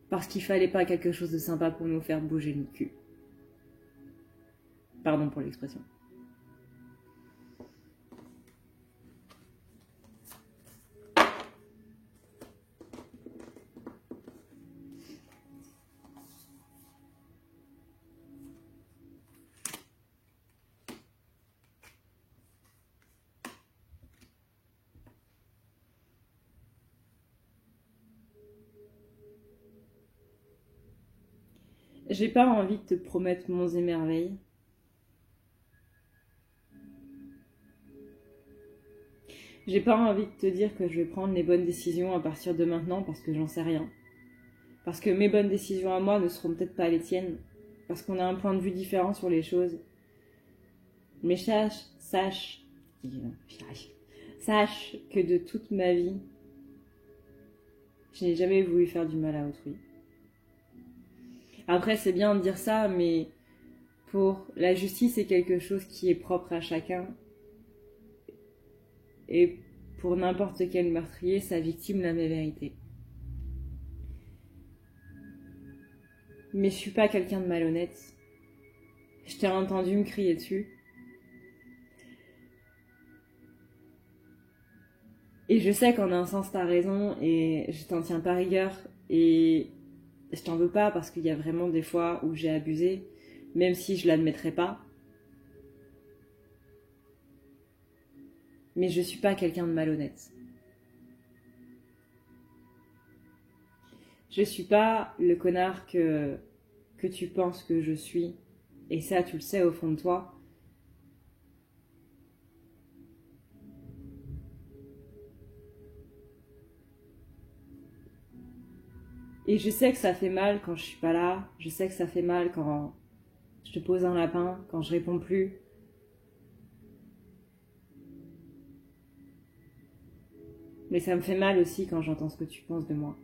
Parce qu'il fallait pas quelque chose de sympa pour nous faire bouger le cul. Pardon pour l'expression. J'ai pas envie de te promettre monts et merveilles. J'ai pas envie de te dire que je vais prendre les bonnes décisions à partir de maintenant parce que j'en sais rien. Parce que mes bonnes décisions à moi ne seront peut-être pas les tiennes. Parce qu'on a un point de vue différent sur les choses. Mais sache que de toute ma vie, je n'ai jamais voulu faire du mal à autrui. Après, c'est bien de dire ça, mais pour la justice, c'est quelque chose qui est propre à chacun. Et pour n'importe quel meurtrier, sa victime la vérité. Mais je suis pas quelqu'un de malhonnête. Je t'ai entendu me crier dessus. Et je sais qu'en un sens t'as raison et je t'en tiens pas rigueur et je t'en veux pas parce qu'il y a vraiment des fois où j'ai abusé, même si je l'admettrai pas. Mais je suis pas quelqu'un de malhonnête. Je suis pas le connard que tu penses que je suis. Et ça, tu le sais au fond de toi. Et je sais que ça fait mal quand je suis pas là. Je sais que ça fait mal quand je te pose un lapin, quand je réponds plus. Mais ça me fait mal aussi quand j'entends ce que tu penses de moi.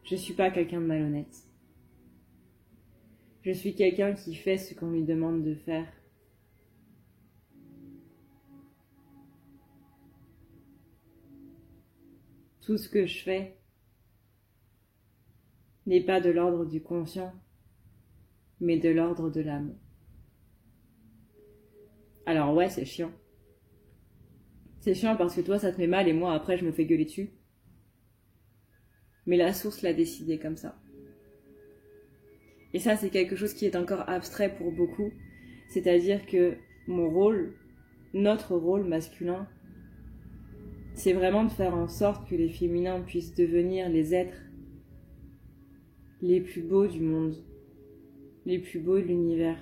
Je suis pas quelqu'un de malhonnête. Je suis quelqu'un qui fait ce qu'on lui demande de faire. Tout ce que je fais n'est pas de l'ordre du conscient, mais de l'ordre de l'âme. Alors ouais, c'est chiant. C'est chiant parce que toi, ça te met mal et moi, après, je me fais gueuler dessus. Mais la source l'a décidé comme ça. Et ça, c'est quelque chose qui est encore abstrait pour beaucoup. C'est-à-dire que mon rôle, notre rôle masculin, c'est vraiment de faire en sorte que les féminins puissent devenir les êtres les plus beaux du monde, les plus beaux de l'univers,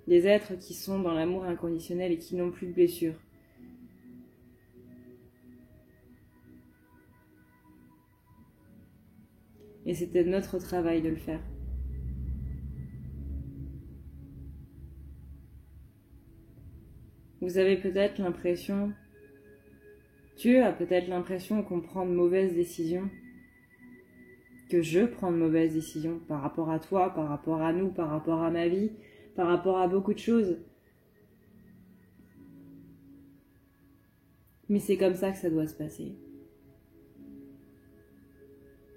des êtres qui sont dans l'amour inconditionnel et qui n'ont plus de blessures. Et c'était notre travail de le faire. Vous avez peut-être l'impression, Dieu a peut-être l'impression qu'on prend de mauvaises décisions, que je prends de mauvaises décisions par rapport à toi, par rapport à nous, par rapport à ma vie, par rapport à beaucoup de choses. Mais c'est comme ça que ça doit se passer.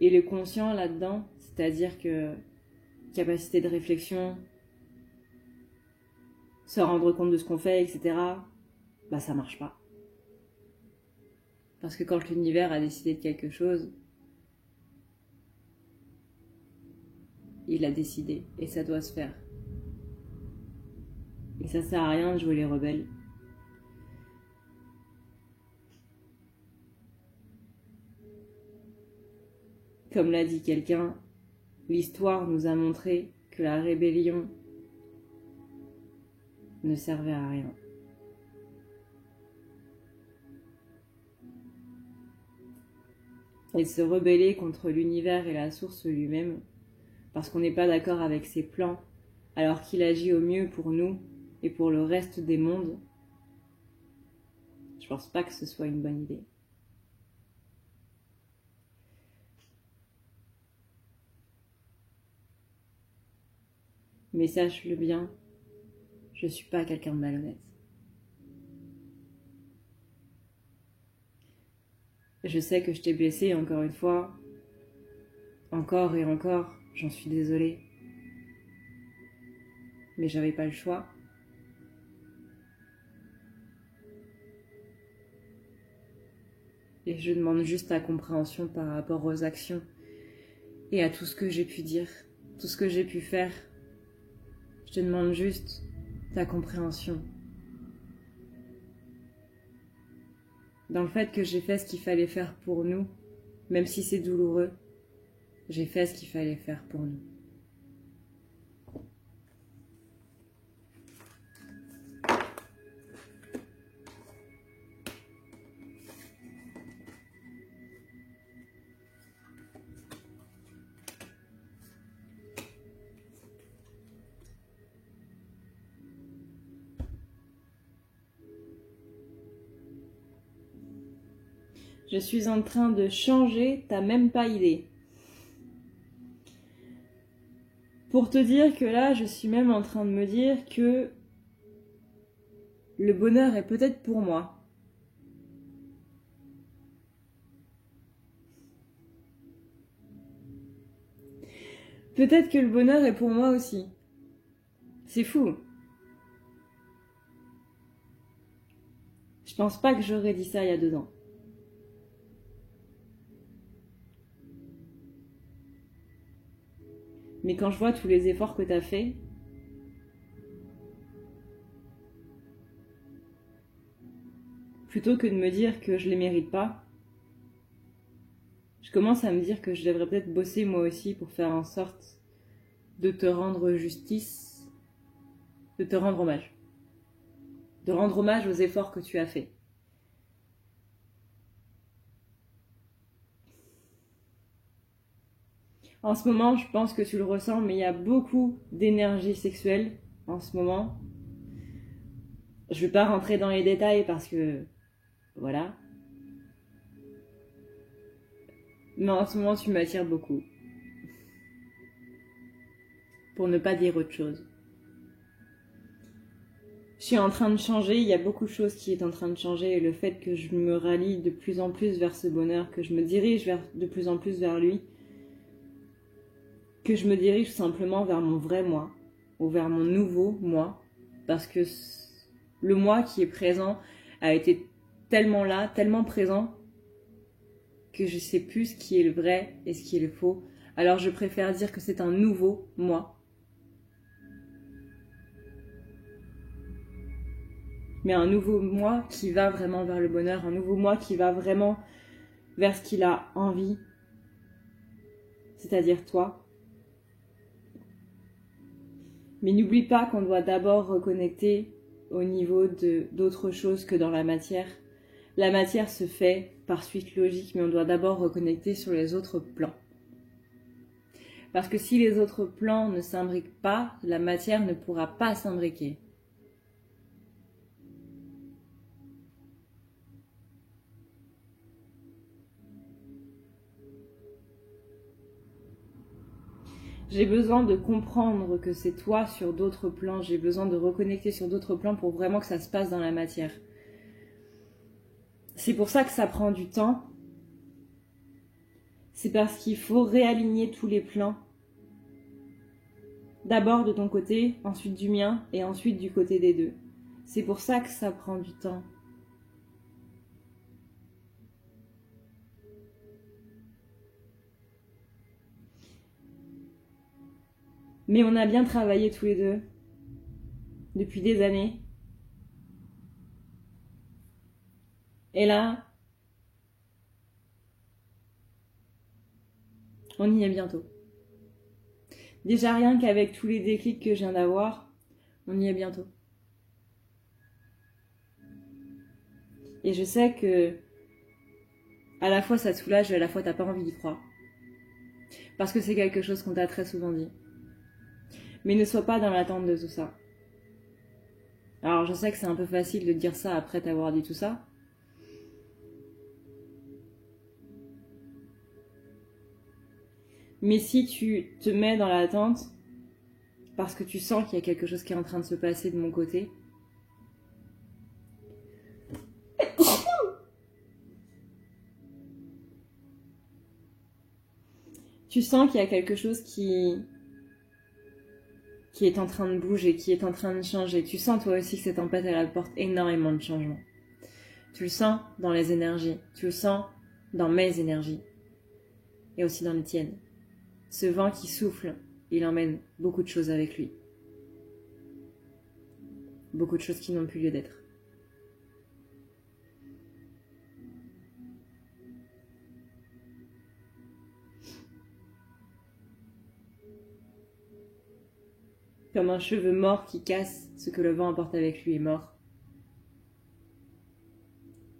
Et le conscient là-dedans, c'est-à-dire que capacité de réflexion, se rendre compte de ce qu'on fait, etc., bah ça marche pas. Parce que quand l'univers a décidé de quelque chose, il a décidé et ça doit se faire. Et ça sert à rien de jouer les rebelles. Comme l'a dit quelqu'un, l'histoire nous a montré que la rébellion ne servait à rien. Et se rebeller contre l'univers et la source lui-même, parce qu'on n'est pas d'accord avec ses plans, alors qu'il agit au mieux pour nous et pour le reste des mondes, je pense pas que ce soit une bonne idée. Mais sache-le bien, je suis pas quelqu'un de malhonnête. Je sais que je t'ai blessé encore une fois, encore et encore, j'en suis désolée. Mais j'avais pas le choix. Et je demande juste ta compréhension par rapport aux actions et à tout ce que j'ai pu dire, tout ce que j'ai pu faire. Je te demande juste ta compréhension. Dans le fait que j'ai fait ce qu'il fallait faire pour nous Même si c'est douloureux, j'ai fait ce qu'il fallait faire pour nous. Je suis en train de changer, t'as même pas idée. Pour te dire que là, je suis même en train de me dire que le bonheur est peut-être pour moi. Peut-être que le bonheur est pour moi aussi. C'est fou. Je pense pas que j'aurais dit ça il y a 2 ans. Mais quand je vois tous les efforts que t'as fait, plutôt que de me dire que je les mérite pas, je commence à me dire que je devrais peut-être bosser moi aussi pour faire en sorte de te rendre justice, de te rendre hommage. De rendre hommage aux efforts que tu as faits. En ce moment, je pense que tu le ressens, mais il y a beaucoup d'énergie sexuelle en ce moment. Je ne vais pas rentrer dans les détails parce que... Voilà. Mais en ce moment, tu m'attires beaucoup. Pour ne pas dire autre chose. Je suis en train de changer, il y a beaucoup de choses qui est en train de changer. Et le fait que je me rallie de plus en plus vers ce bonheur, que je me dirige de plus en plus vers lui, que je me dirige simplement vers mon vrai moi, ou vers mon nouveau moi, parce que le moi qui est présent a été tellement là, tellement présent, que je sais plus ce qui est le vrai et ce qui est le faux. Alors je préfère dire que c'est un nouveau moi. Mais un nouveau moi qui va vraiment vers le bonheur, un nouveau moi qui va vraiment vers ce qu'il a envie, c'est-à-dire toi. Mais n'oublie pas qu'on doit d'abord reconnecter au niveau d'autre chose que dans la matière. La matière se fait par suite logique, mais on doit d'abord reconnecter sur les autres plans. Parce que si les autres plans ne s'imbriquent pas, la matière ne pourra pas s'imbriquer. J'ai besoin de comprendre que c'est toi sur d'autres plans. J'ai besoin de reconnecter sur d'autres plans pour vraiment que ça se passe dans la matière. C'est pour ça que ça prend du temps. C'est parce qu'il faut réaligner tous les plans. D'abord de ton côté, ensuite du mien et ensuite du côté des deux. C'est pour ça que ça prend du temps. Mais on a bien travaillé tous les deux, depuis des années. Et là, on y est bientôt. Déjà rien qu'avec tous les déclics que je viens d'avoir, on y est bientôt. Et je sais que à la fois ça te soulage et à la fois t'as pas envie d'y croire. Parce que c'est quelque chose qu'on t'a très souvent dit. Mais ne sois pas dans l'attente de tout ça. Alors je sais que c'est un peu facile de dire ça après t'avoir dit tout ça. Mais si tu te mets dans l'attente, parce que tu sens qu'il y a quelque chose qui est en train de se passer de mon côté, tu sens qu'il y a quelque chose qui est en train de bouger, qui est en train de changer. Tu sens toi aussi que cette tempête, elle apporte énormément de changements. Tu le sens dans les énergies, tu le sens dans mes énergies, et aussi dans les tiennes. Ce vent qui souffle, il emmène beaucoup de choses avec lui. Beaucoup de choses qui n'ont plus lieu d'être. comme un cheveu mort qui casse ce que le vent emporte avec lui est mort.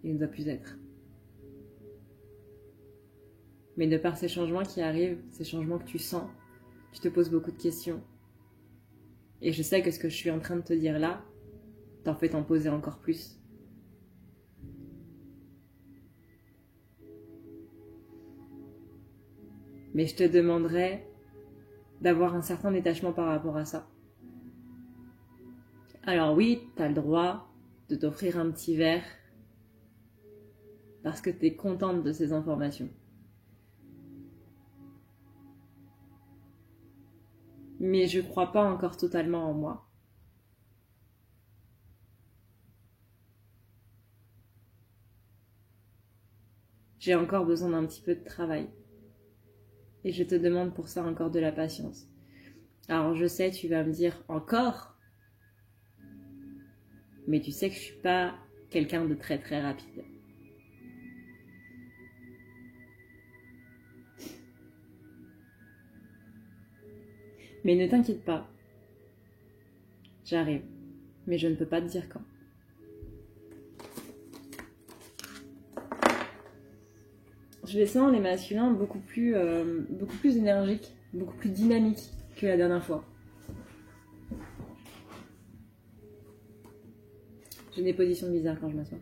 Il ne doit plus être. Mais de par ces changements qui arrivent, ces changements que tu sens, tu te poses beaucoup de questions. Et je sais que ce que je suis en train de te dire là, t'en fait t'en poser encore plus. Mais je te demanderais d'avoir un certain détachement par rapport à ça. Alors oui, t'as le droit de t'offrir un petit verre parce que t'es contente de ces informations. Mais je crois pas encore totalement en moi. J'ai encore besoin d'un petit peu de travail. Et je te demande pour ça encore de la patience. Alors je sais, tu vas me dire encore, mais tu sais que je suis pas quelqu'un de très très rapide. Mais ne t'inquiète pas, j'arrive, mais je ne peux pas te dire quand. Je les sens, les masculins, beaucoup plus énergiques, beaucoup plus dynamiques que la dernière fois. J'ai des positions bizarres quand je m'assois.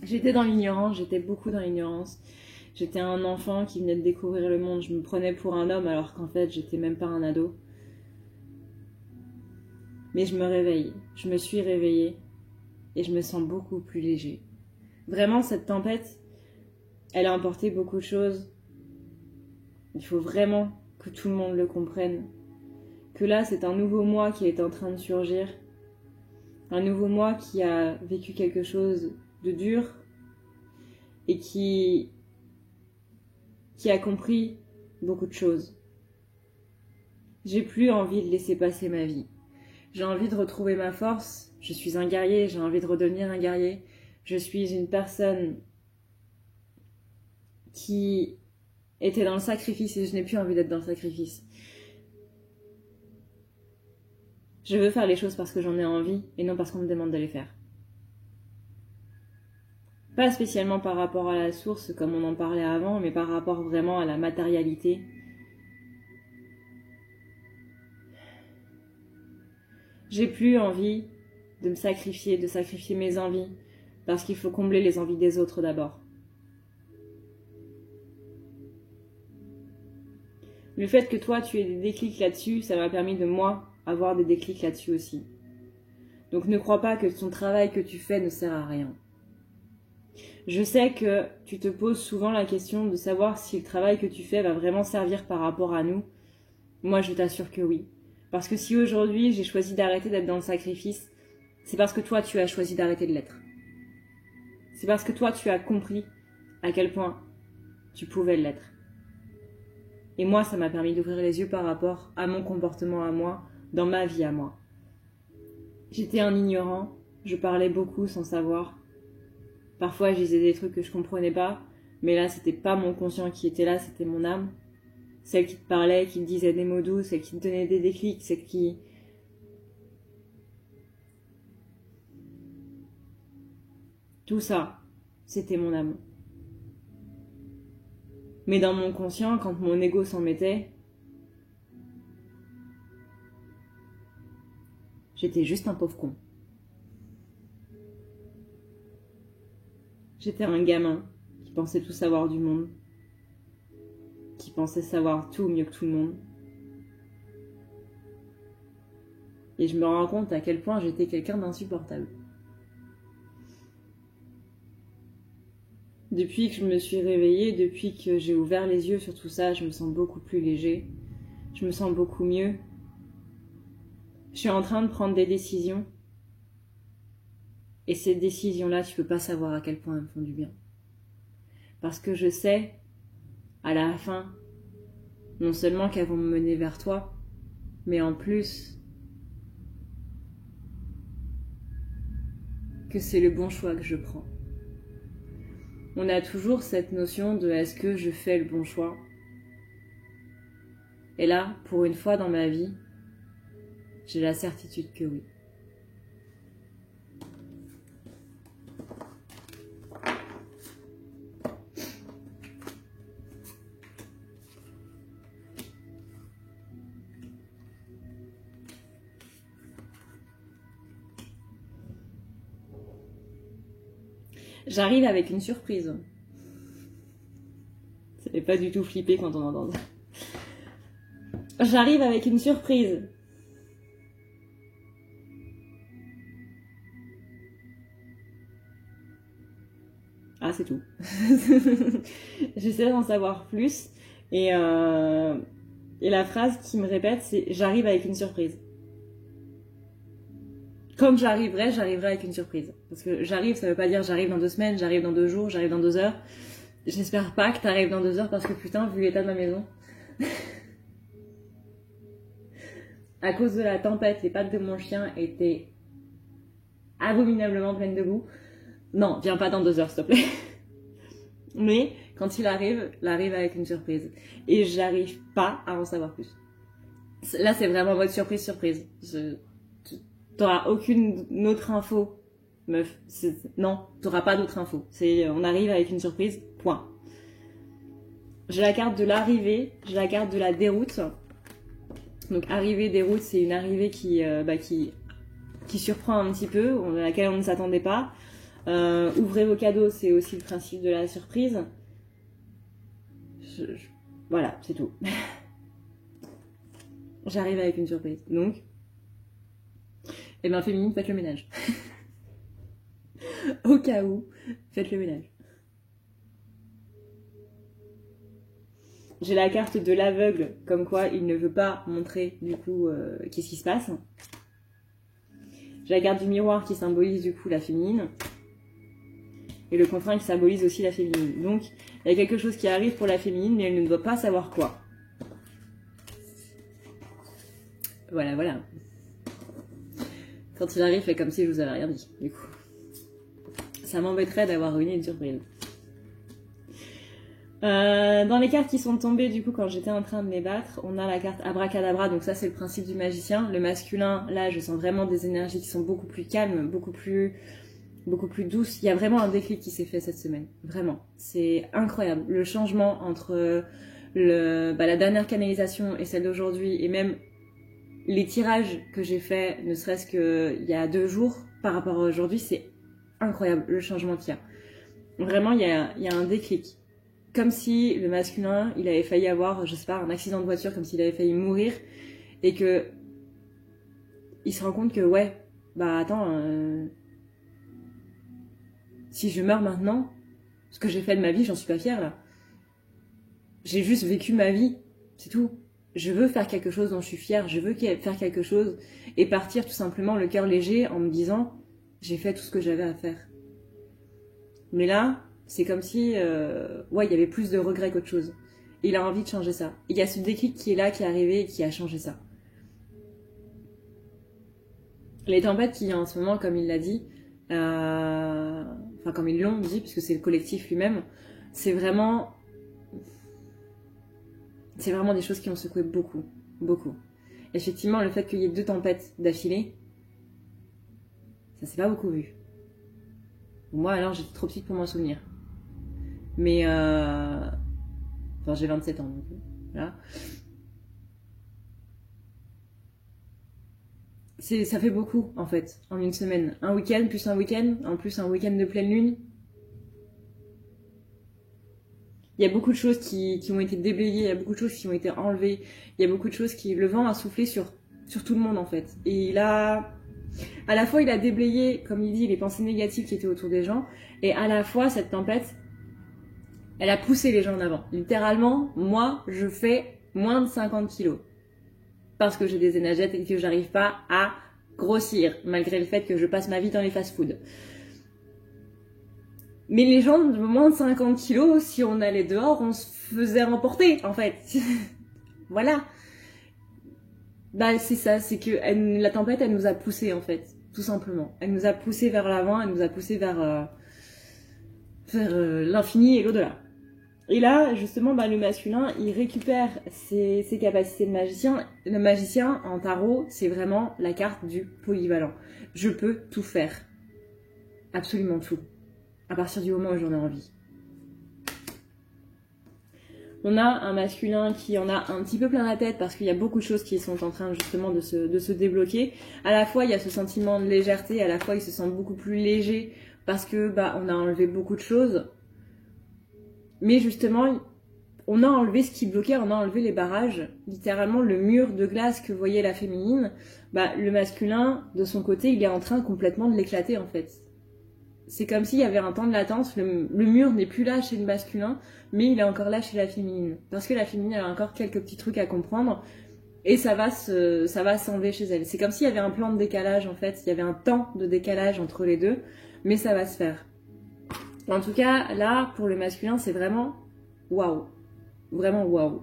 J'étais dans l'ignorance, j'étais beaucoup dans l'ignorance. J'étais un enfant qui venait de découvrir le monde. Je me prenais pour un homme alors qu'en fait, j'étais même pas un ado. Mais je me réveille, je me suis réveillée et je me sens beaucoup plus léger. Vraiment, cette tempête, elle a emporté beaucoup de choses. Il faut vraiment que tout le monde le comprenne. Que là, c'est un nouveau moi qui est en train de surgir. Un nouveau moi qui a vécu quelque chose de dur et qui a compris beaucoup de choses. J'ai plus envie de laisser passer ma vie. J'ai envie de retrouver ma force. Je suis un guerrier, j'ai envie de redevenir un guerrier. Je suis une personne qui était dans le sacrifice et je n'ai plus envie d'être dans le sacrifice. Je veux faire les choses parce que j'en ai envie et non parce qu'on me demande de les faire. Pas spécialement par rapport à la source comme on en parlait avant, mais par rapport vraiment à la matérialité. J'ai plus envie de me sacrifier, de sacrifier mes envies, parce qu'il faut combler les envies des autres d'abord. Le fait que toi tu aies des déclics là-dessus, ça m'a permis de moi avoir des déclics là-dessus aussi. Donc ne crois pas que ton travail que tu fais ne sert à rien. Je sais que tu te poses souvent la question de savoir si le travail que tu fais va vraiment servir par rapport à nous. Moi, je t'assure que oui. Parce que si aujourd'hui j'ai choisi d'arrêter d'être dans le sacrifice, c'est parce que toi tu as choisi d'arrêter de l'être. C'est parce que toi tu as compris à quel point tu pouvais l'être. Et moi, ça m'a permis d'ouvrir les yeux par rapport à mon comportement à moi, dans ma vie à moi. J'étais un ignorant, je parlais beaucoup sans savoir. Parfois, je disais des trucs que je comprenais pas, mais là, c'était pas mon conscient qui était là, c'était mon âme. Celle qui te parlait, qui te disait des mots doux, celle qui te donnait des déclics, celle qui... Tout ça, c'était mon âme. Mais dans mon conscient, quand mon ego s'en mettait, j'étais juste un pauvre con. J'étais un gamin qui pensait tout savoir du monde, qui pensait savoir tout mieux que tout le monde. Et je me rends compte à quel point j'étais quelqu'un d'insupportable. Depuis que je me suis réveillée, depuis que j'ai ouvert les yeux sur tout ça, je me sens beaucoup plus léger. Je me sens beaucoup mieux. Je suis en train de prendre des décisions. Et ces décisions-là, tu peux pas savoir à quel point elles me font du bien. Parce que je sais, à la fin, non seulement qu'elles vont me mener vers toi, mais en plus, que c'est le bon choix que je prends. On a toujours cette notion de est-ce que je fais le bon choix? Et là, pour une fois dans ma vie, j'ai la certitude que oui. J'arrive avec une surprise. Ça fait pas du tout flipper quand on entend ça. J'arrive avec une surprise. Ah, c'est tout. J'essaie d'en savoir plus. Et la phrase qui me répète, c'est « J'arrive avec une surprise ». Comme j'arriverai avec une surprise. Parce que j'arrive, ça veut pas dire j'arrive dans 2 semaines, j'arrive dans 2 jours, j'arrive dans 2 heures. J'espère pas que t'arrives dans 2 heures parce que putain, vu l'état de ma maison. À cause de la tempête, les pattes de mon chien étaient abominablement pleines de boue. Non, viens pas dans 2 heures, s'il te plaît. Mais quand il arrive avec une surprise. Et j'arrive pas à en savoir plus. Là, c'est vraiment votre surprise. T'auras aucune autre info, meuf. Non, t'auras pas d'autre info. On arrive avec une surprise, point. J'ai la carte de l'arrivée, j'ai la carte de la déroute. Donc arrivée, déroute, c'est une arrivée qui surprend un petit peu, à laquelle on ne s'attendait pas. Ouvrez vos cadeaux, c'est aussi le principe de la surprise. Voilà, c'est tout. J'arrive avec une surprise. Donc, eh bien, féminine, faites le ménage. Au cas où, faites le ménage. J'ai la carte de l'aveugle, comme quoi il ne veut pas montrer, du coup, qu'est-ce qui se passe. J'ai la carte du miroir qui symbolise, du coup, la féminine. Et le contraint qui symbolise aussi la féminine. Donc, il y a quelque chose qui arrive pour la féminine, mais elle ne doit pas savoir quoi. Voilà, voilà. Quand il arrive, fait comme si je vous avais rien dit, du coup. Ça m'embêterait d'avoir ruiné une surprise. Dans les cartes qui sont tombées, du coup, quand j'étais en train de les battre, on a la carte Abracadabra, donc ça c'est le principe du magicien. Le masculin, là, je sens vraiment des énergies qui sont beaucoup plus calmes, beaucoup plus douces. Il y a vraiment un déclic qui s'est fait cette semaine, vraiment. C'est incroyable. Le changement entre la dernière canalisation et celle d'aujourd'hui, et même les tirages que j'ai fait, ne serait-ce qu'il y a 2 jours par rapport à aujourd'hui, c'est incroyable le changement qu'il y a. Vraiment, il y a un déclic. Comme si le masculin, il avait failli avoir, je sais pas, un accident de voiture, comme s'il avait failli mourir, et que il se rend compte que ouais, bah attends, si je meurs maintenant, ce que j'ai fait de ma vie, j'en suis pas fière là. J'ai juste vécu ma vie, c'est tout. Je veux faire quelque chose dont je suis fière, je veux faire quelque chose et partir tout simplement le cœur léger en me disant j'ai fait tout ce que j'avais à faire. Mais là, c'est comme si il y avait plus de regrets qu'autre chose. Il a envie de changer ça. Il y a ce déclic qui est là, qui est arrivé et qui a changé ça. Les tempêtes qu'il y a en ce moment, comme il l'a dit, comme ils l'ont dit, puisque c'est le collectif lui-même, c'est vraiment des choses qui ont secoué beaucoup, beaucoup. Effectivement, le fait qu'il y ait 2 tempêtes d'affilée, ça s'est pas beaucoup vu. Moi, alors, j'étais trop petite pour m'en souvenir. Mais, j'ai 27 ans, donc, voilà. Ça fait beaucoup, en fait, en une semaine. Un week-end, plus un week-end, en plus un week-end de pleine lune. Il y a beaucoup de choses qui ont été déblayées, il y a beaucoup de choses qui ont été enlevées, il y a beaucoup de choses le vent a soufflé sur tout le monde, en fait. Et à la fois, il a déblayé, comme il dit, les pensées négatives qui étaient autour des gens, et à la fois, cette tempête, Elle a poussé les gens en avant. Littéralement, moi, je fais moins de 50 kilos. Parce que j'ai des énergètes et que j'arrive pas à grossir, malgré le fait que je passe ma vie dans les fast-foods. Mais les gens de moins de 50 kilos, si on allait dehors, on se faisait remporter, en fait. Voilà. Bah, c'est ça, c'est que la tempête, elle nous a poussés, en fait. Tout simplement. Elle nous a poussés vers l'avant, elle nous a poussés vers l'infini et l'au-delà. Et là, justement, bah, le masculin, il récupère ses capacités de magicien. Le magicien, en tarot, c'est vraiment la carte du polyvalent. Je peux tout faire. Absolument tout. À partir du moment où j'en ai envie. On a un masculin qui en a un petit peu plein la tête parce qu'il y a beaucoup de choses qui sont en train justement de se débloquer. À la fois, il y a ce sentiment de légèreté, à la fois, il se sent beaucoup plus léger parce que bah, on a enlevé beaucoup de choses. Mais justement, on a enlevé ce qui bloquait, on a enlevé les barrages. Littéralement, le mur de glace que voyait la féminine, bah, le masculin, de son côté, il est en train complètement de l'éclater en fait. C'est comme s'il y avait un temps de latence, le mur n'est plus là chez le masculin, mais il est encore là chez la féminine. Parce que la féminine, elle a encore quelques petits trucs à comprendre, et ça va s'enlever chez elle. C'est comme s'il y avait un plan de décalage en fait, il y avait un temps de décalage entre les deux, mais ça va se faire. En tout cas, là, pour le masculin, c'est vraiment waouh. Vraiment waouh.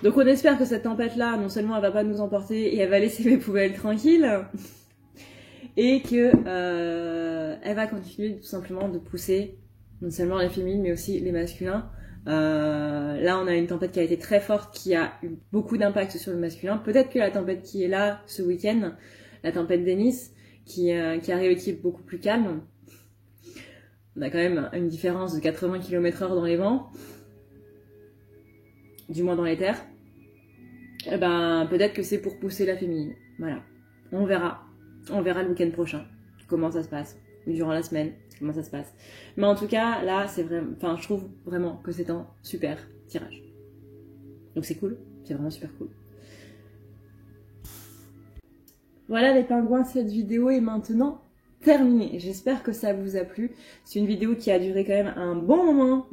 Donc on espère que cette tempête-là, non seulement elle va pas nous emporter et elle va laisser les poubelles tranquilles, et que elle va continuer tout simplement de pousser non seulement les féminines mais aussi les masculins. Là on a une tempête qui a été très forte, qui a eu beaucoup d'impact sur le masculin. Peut-être que la tempête qui est là ce week-end, la tempête Dennis, qui arrive et qui est beaucoup plus calme. On a quand même une différence de 80 km/h dans les vents, du moins dans les terres. Eh ben, peut-être que c'est pour pousser la féminine. Voilà. On verra. On verra le week-end prochain comment ça se passe. Ou durant la semaine, comment ça se passe. Mais en tout cas, là, c'est vraiment... Enfin, je trouve vraiment que c'est un super tirage. Donc c'est cool. C'est vraiment super cool. Voilà les pingouins, cette vidéo est maintenant terminée. J'espère que ça vous a plu. C'est une vidéo qui a duré quand même un bon moment,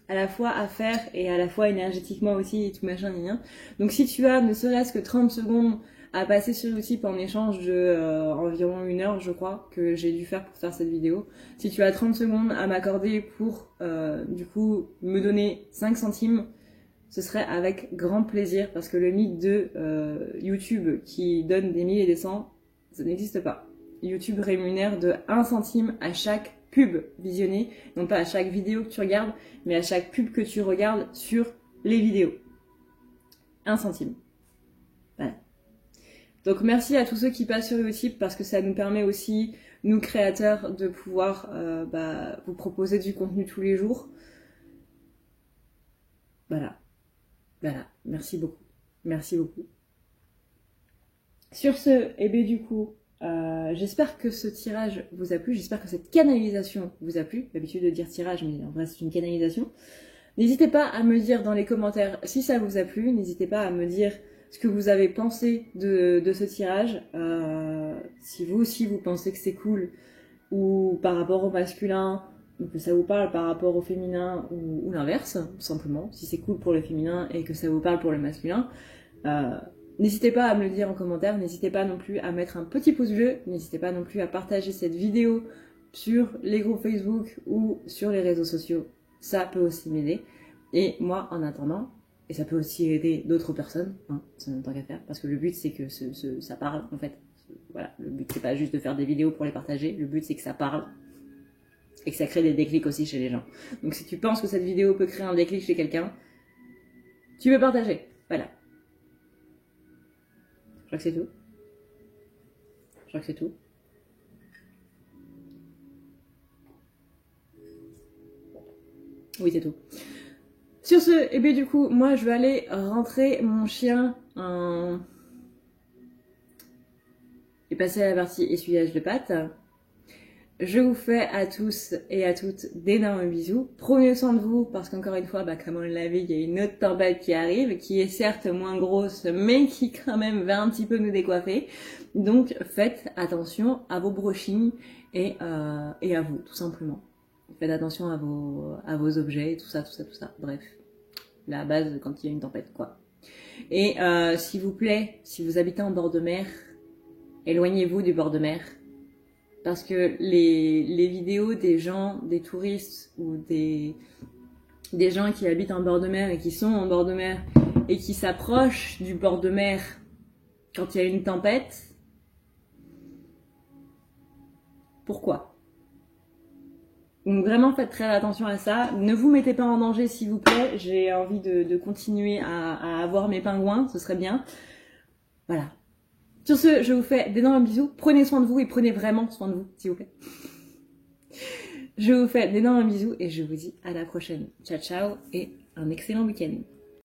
à la fois à faire et à la fois énergétiquement aussi et tout machin. Donc si tu as ne serait-ce que 30 secondes à passer sur Utip en échange de environ 1 heure, je crois, que j'ai dû faire pour faire cette vidéo. Si tu as 30 secondes à m'accorder pour du coup me donner 5 centimes, ce serait avec grand plaisir, parce que le mythe de YouTube qui donne des milliers et des cents, ça n'existe pas. YouTube rémunère de 1 centime à chaque pub visionnée, non pas à chaque vidéo que tu regardes, mais à chaque pub que tu regardes sur les vidéos. 1 centime. Voilà. Donc merci à tous ceux qui passent sur Utip, parce que ça nous permet aussi, nous créateurs, de pouvoir vous proposer du contenu tous les jours. Voilà. Voilà, merci beaucoup. Merci beaucoup. Sur ce, eh bien du coup, j'espère que ce tirage vous a plu, j'espère que cette canalisation vous a plu. J'ai l'habitude de dire tirage, mais en vrai c'est une canalisation. N'hésitez pas à me dire dans les commentaires si ça vous a plu, n'hésitez pas à me dire ce que vous avez pensé de ce tirage. Si vous aussi vous pensez que c'est cool, ou par rapport au masculin, que ça vous parle par rapport au féminin, ou l'inverse, tout simplement. Si c'est cool pour le féminin et que ça vous parle pour le masculin, n'hésitez pas à me le dire en commentaire, n'hésitez pas non plus à mettre un petit pouce bleu, n'hésitez pas non plus à partager cette vidéo sur les groupes Facebook ou sur les réseaux sociaux. Ça peut aussi m'aider. Et moi, en attendant, et ça peut aussi aider d'autres personnes, hein, tant qu'à faire, parce que le but c'est que ça parle, en fait. Voilà, le but c'est pas juste de faire des vidéos pour les partager, le but c'est que ça parle. Et que ça crée des déclics aussi chez les gens. Donc si tu penses que cette vidéo peut créer un déclic chez quelqu'un, tu peux partager. Voilà. Je crois que c'est tout. Je crois que c'est tout. Oui, c'est tout. Sur ce, et bien du coup, moi je vais aller rentrer mon chien et passer à la partie essuyage de pattes. Je vous fais à tous et à toutes d'énormes bisous. Prenez soin de vous parce qu'encore une fois, comme on l'a vu, il y a une autre tempête qui arrive, qui est certes moins grosse, mais qui quand même va un petit peu nous décoiffer. Donc faites attention à vos brushings et à vous, tout simplement. Faites attention à vos objets, tout ça. Bref, la base quand il y a une tempête, quoi. Et s'il vous plaît, si vous habitez en bord de mer, éloignez-vous du bord de mer. Parce que les vidéos des gens, des touristes ou des gens qui habitent en bord de mer et qui sont en bord de mer et qui s'approchent du bord de mer quand il y a une tempête, pourquoi? Donc vraiment faites très attention à ça. Ne vous mettez pas en danger s'il vous plaît. J'ai envie de continuer à avoir mes pingouins, ce serait bien. Voilà. Sur ce, je vous fais d'énormes bisous. Prenez soin de vous et prenez vraiment soin de vous, s'il vous plaît. Je vous fais d'énormes bisous et je vous dis à la prochaine. Ciao, ciao et un excellent week-end.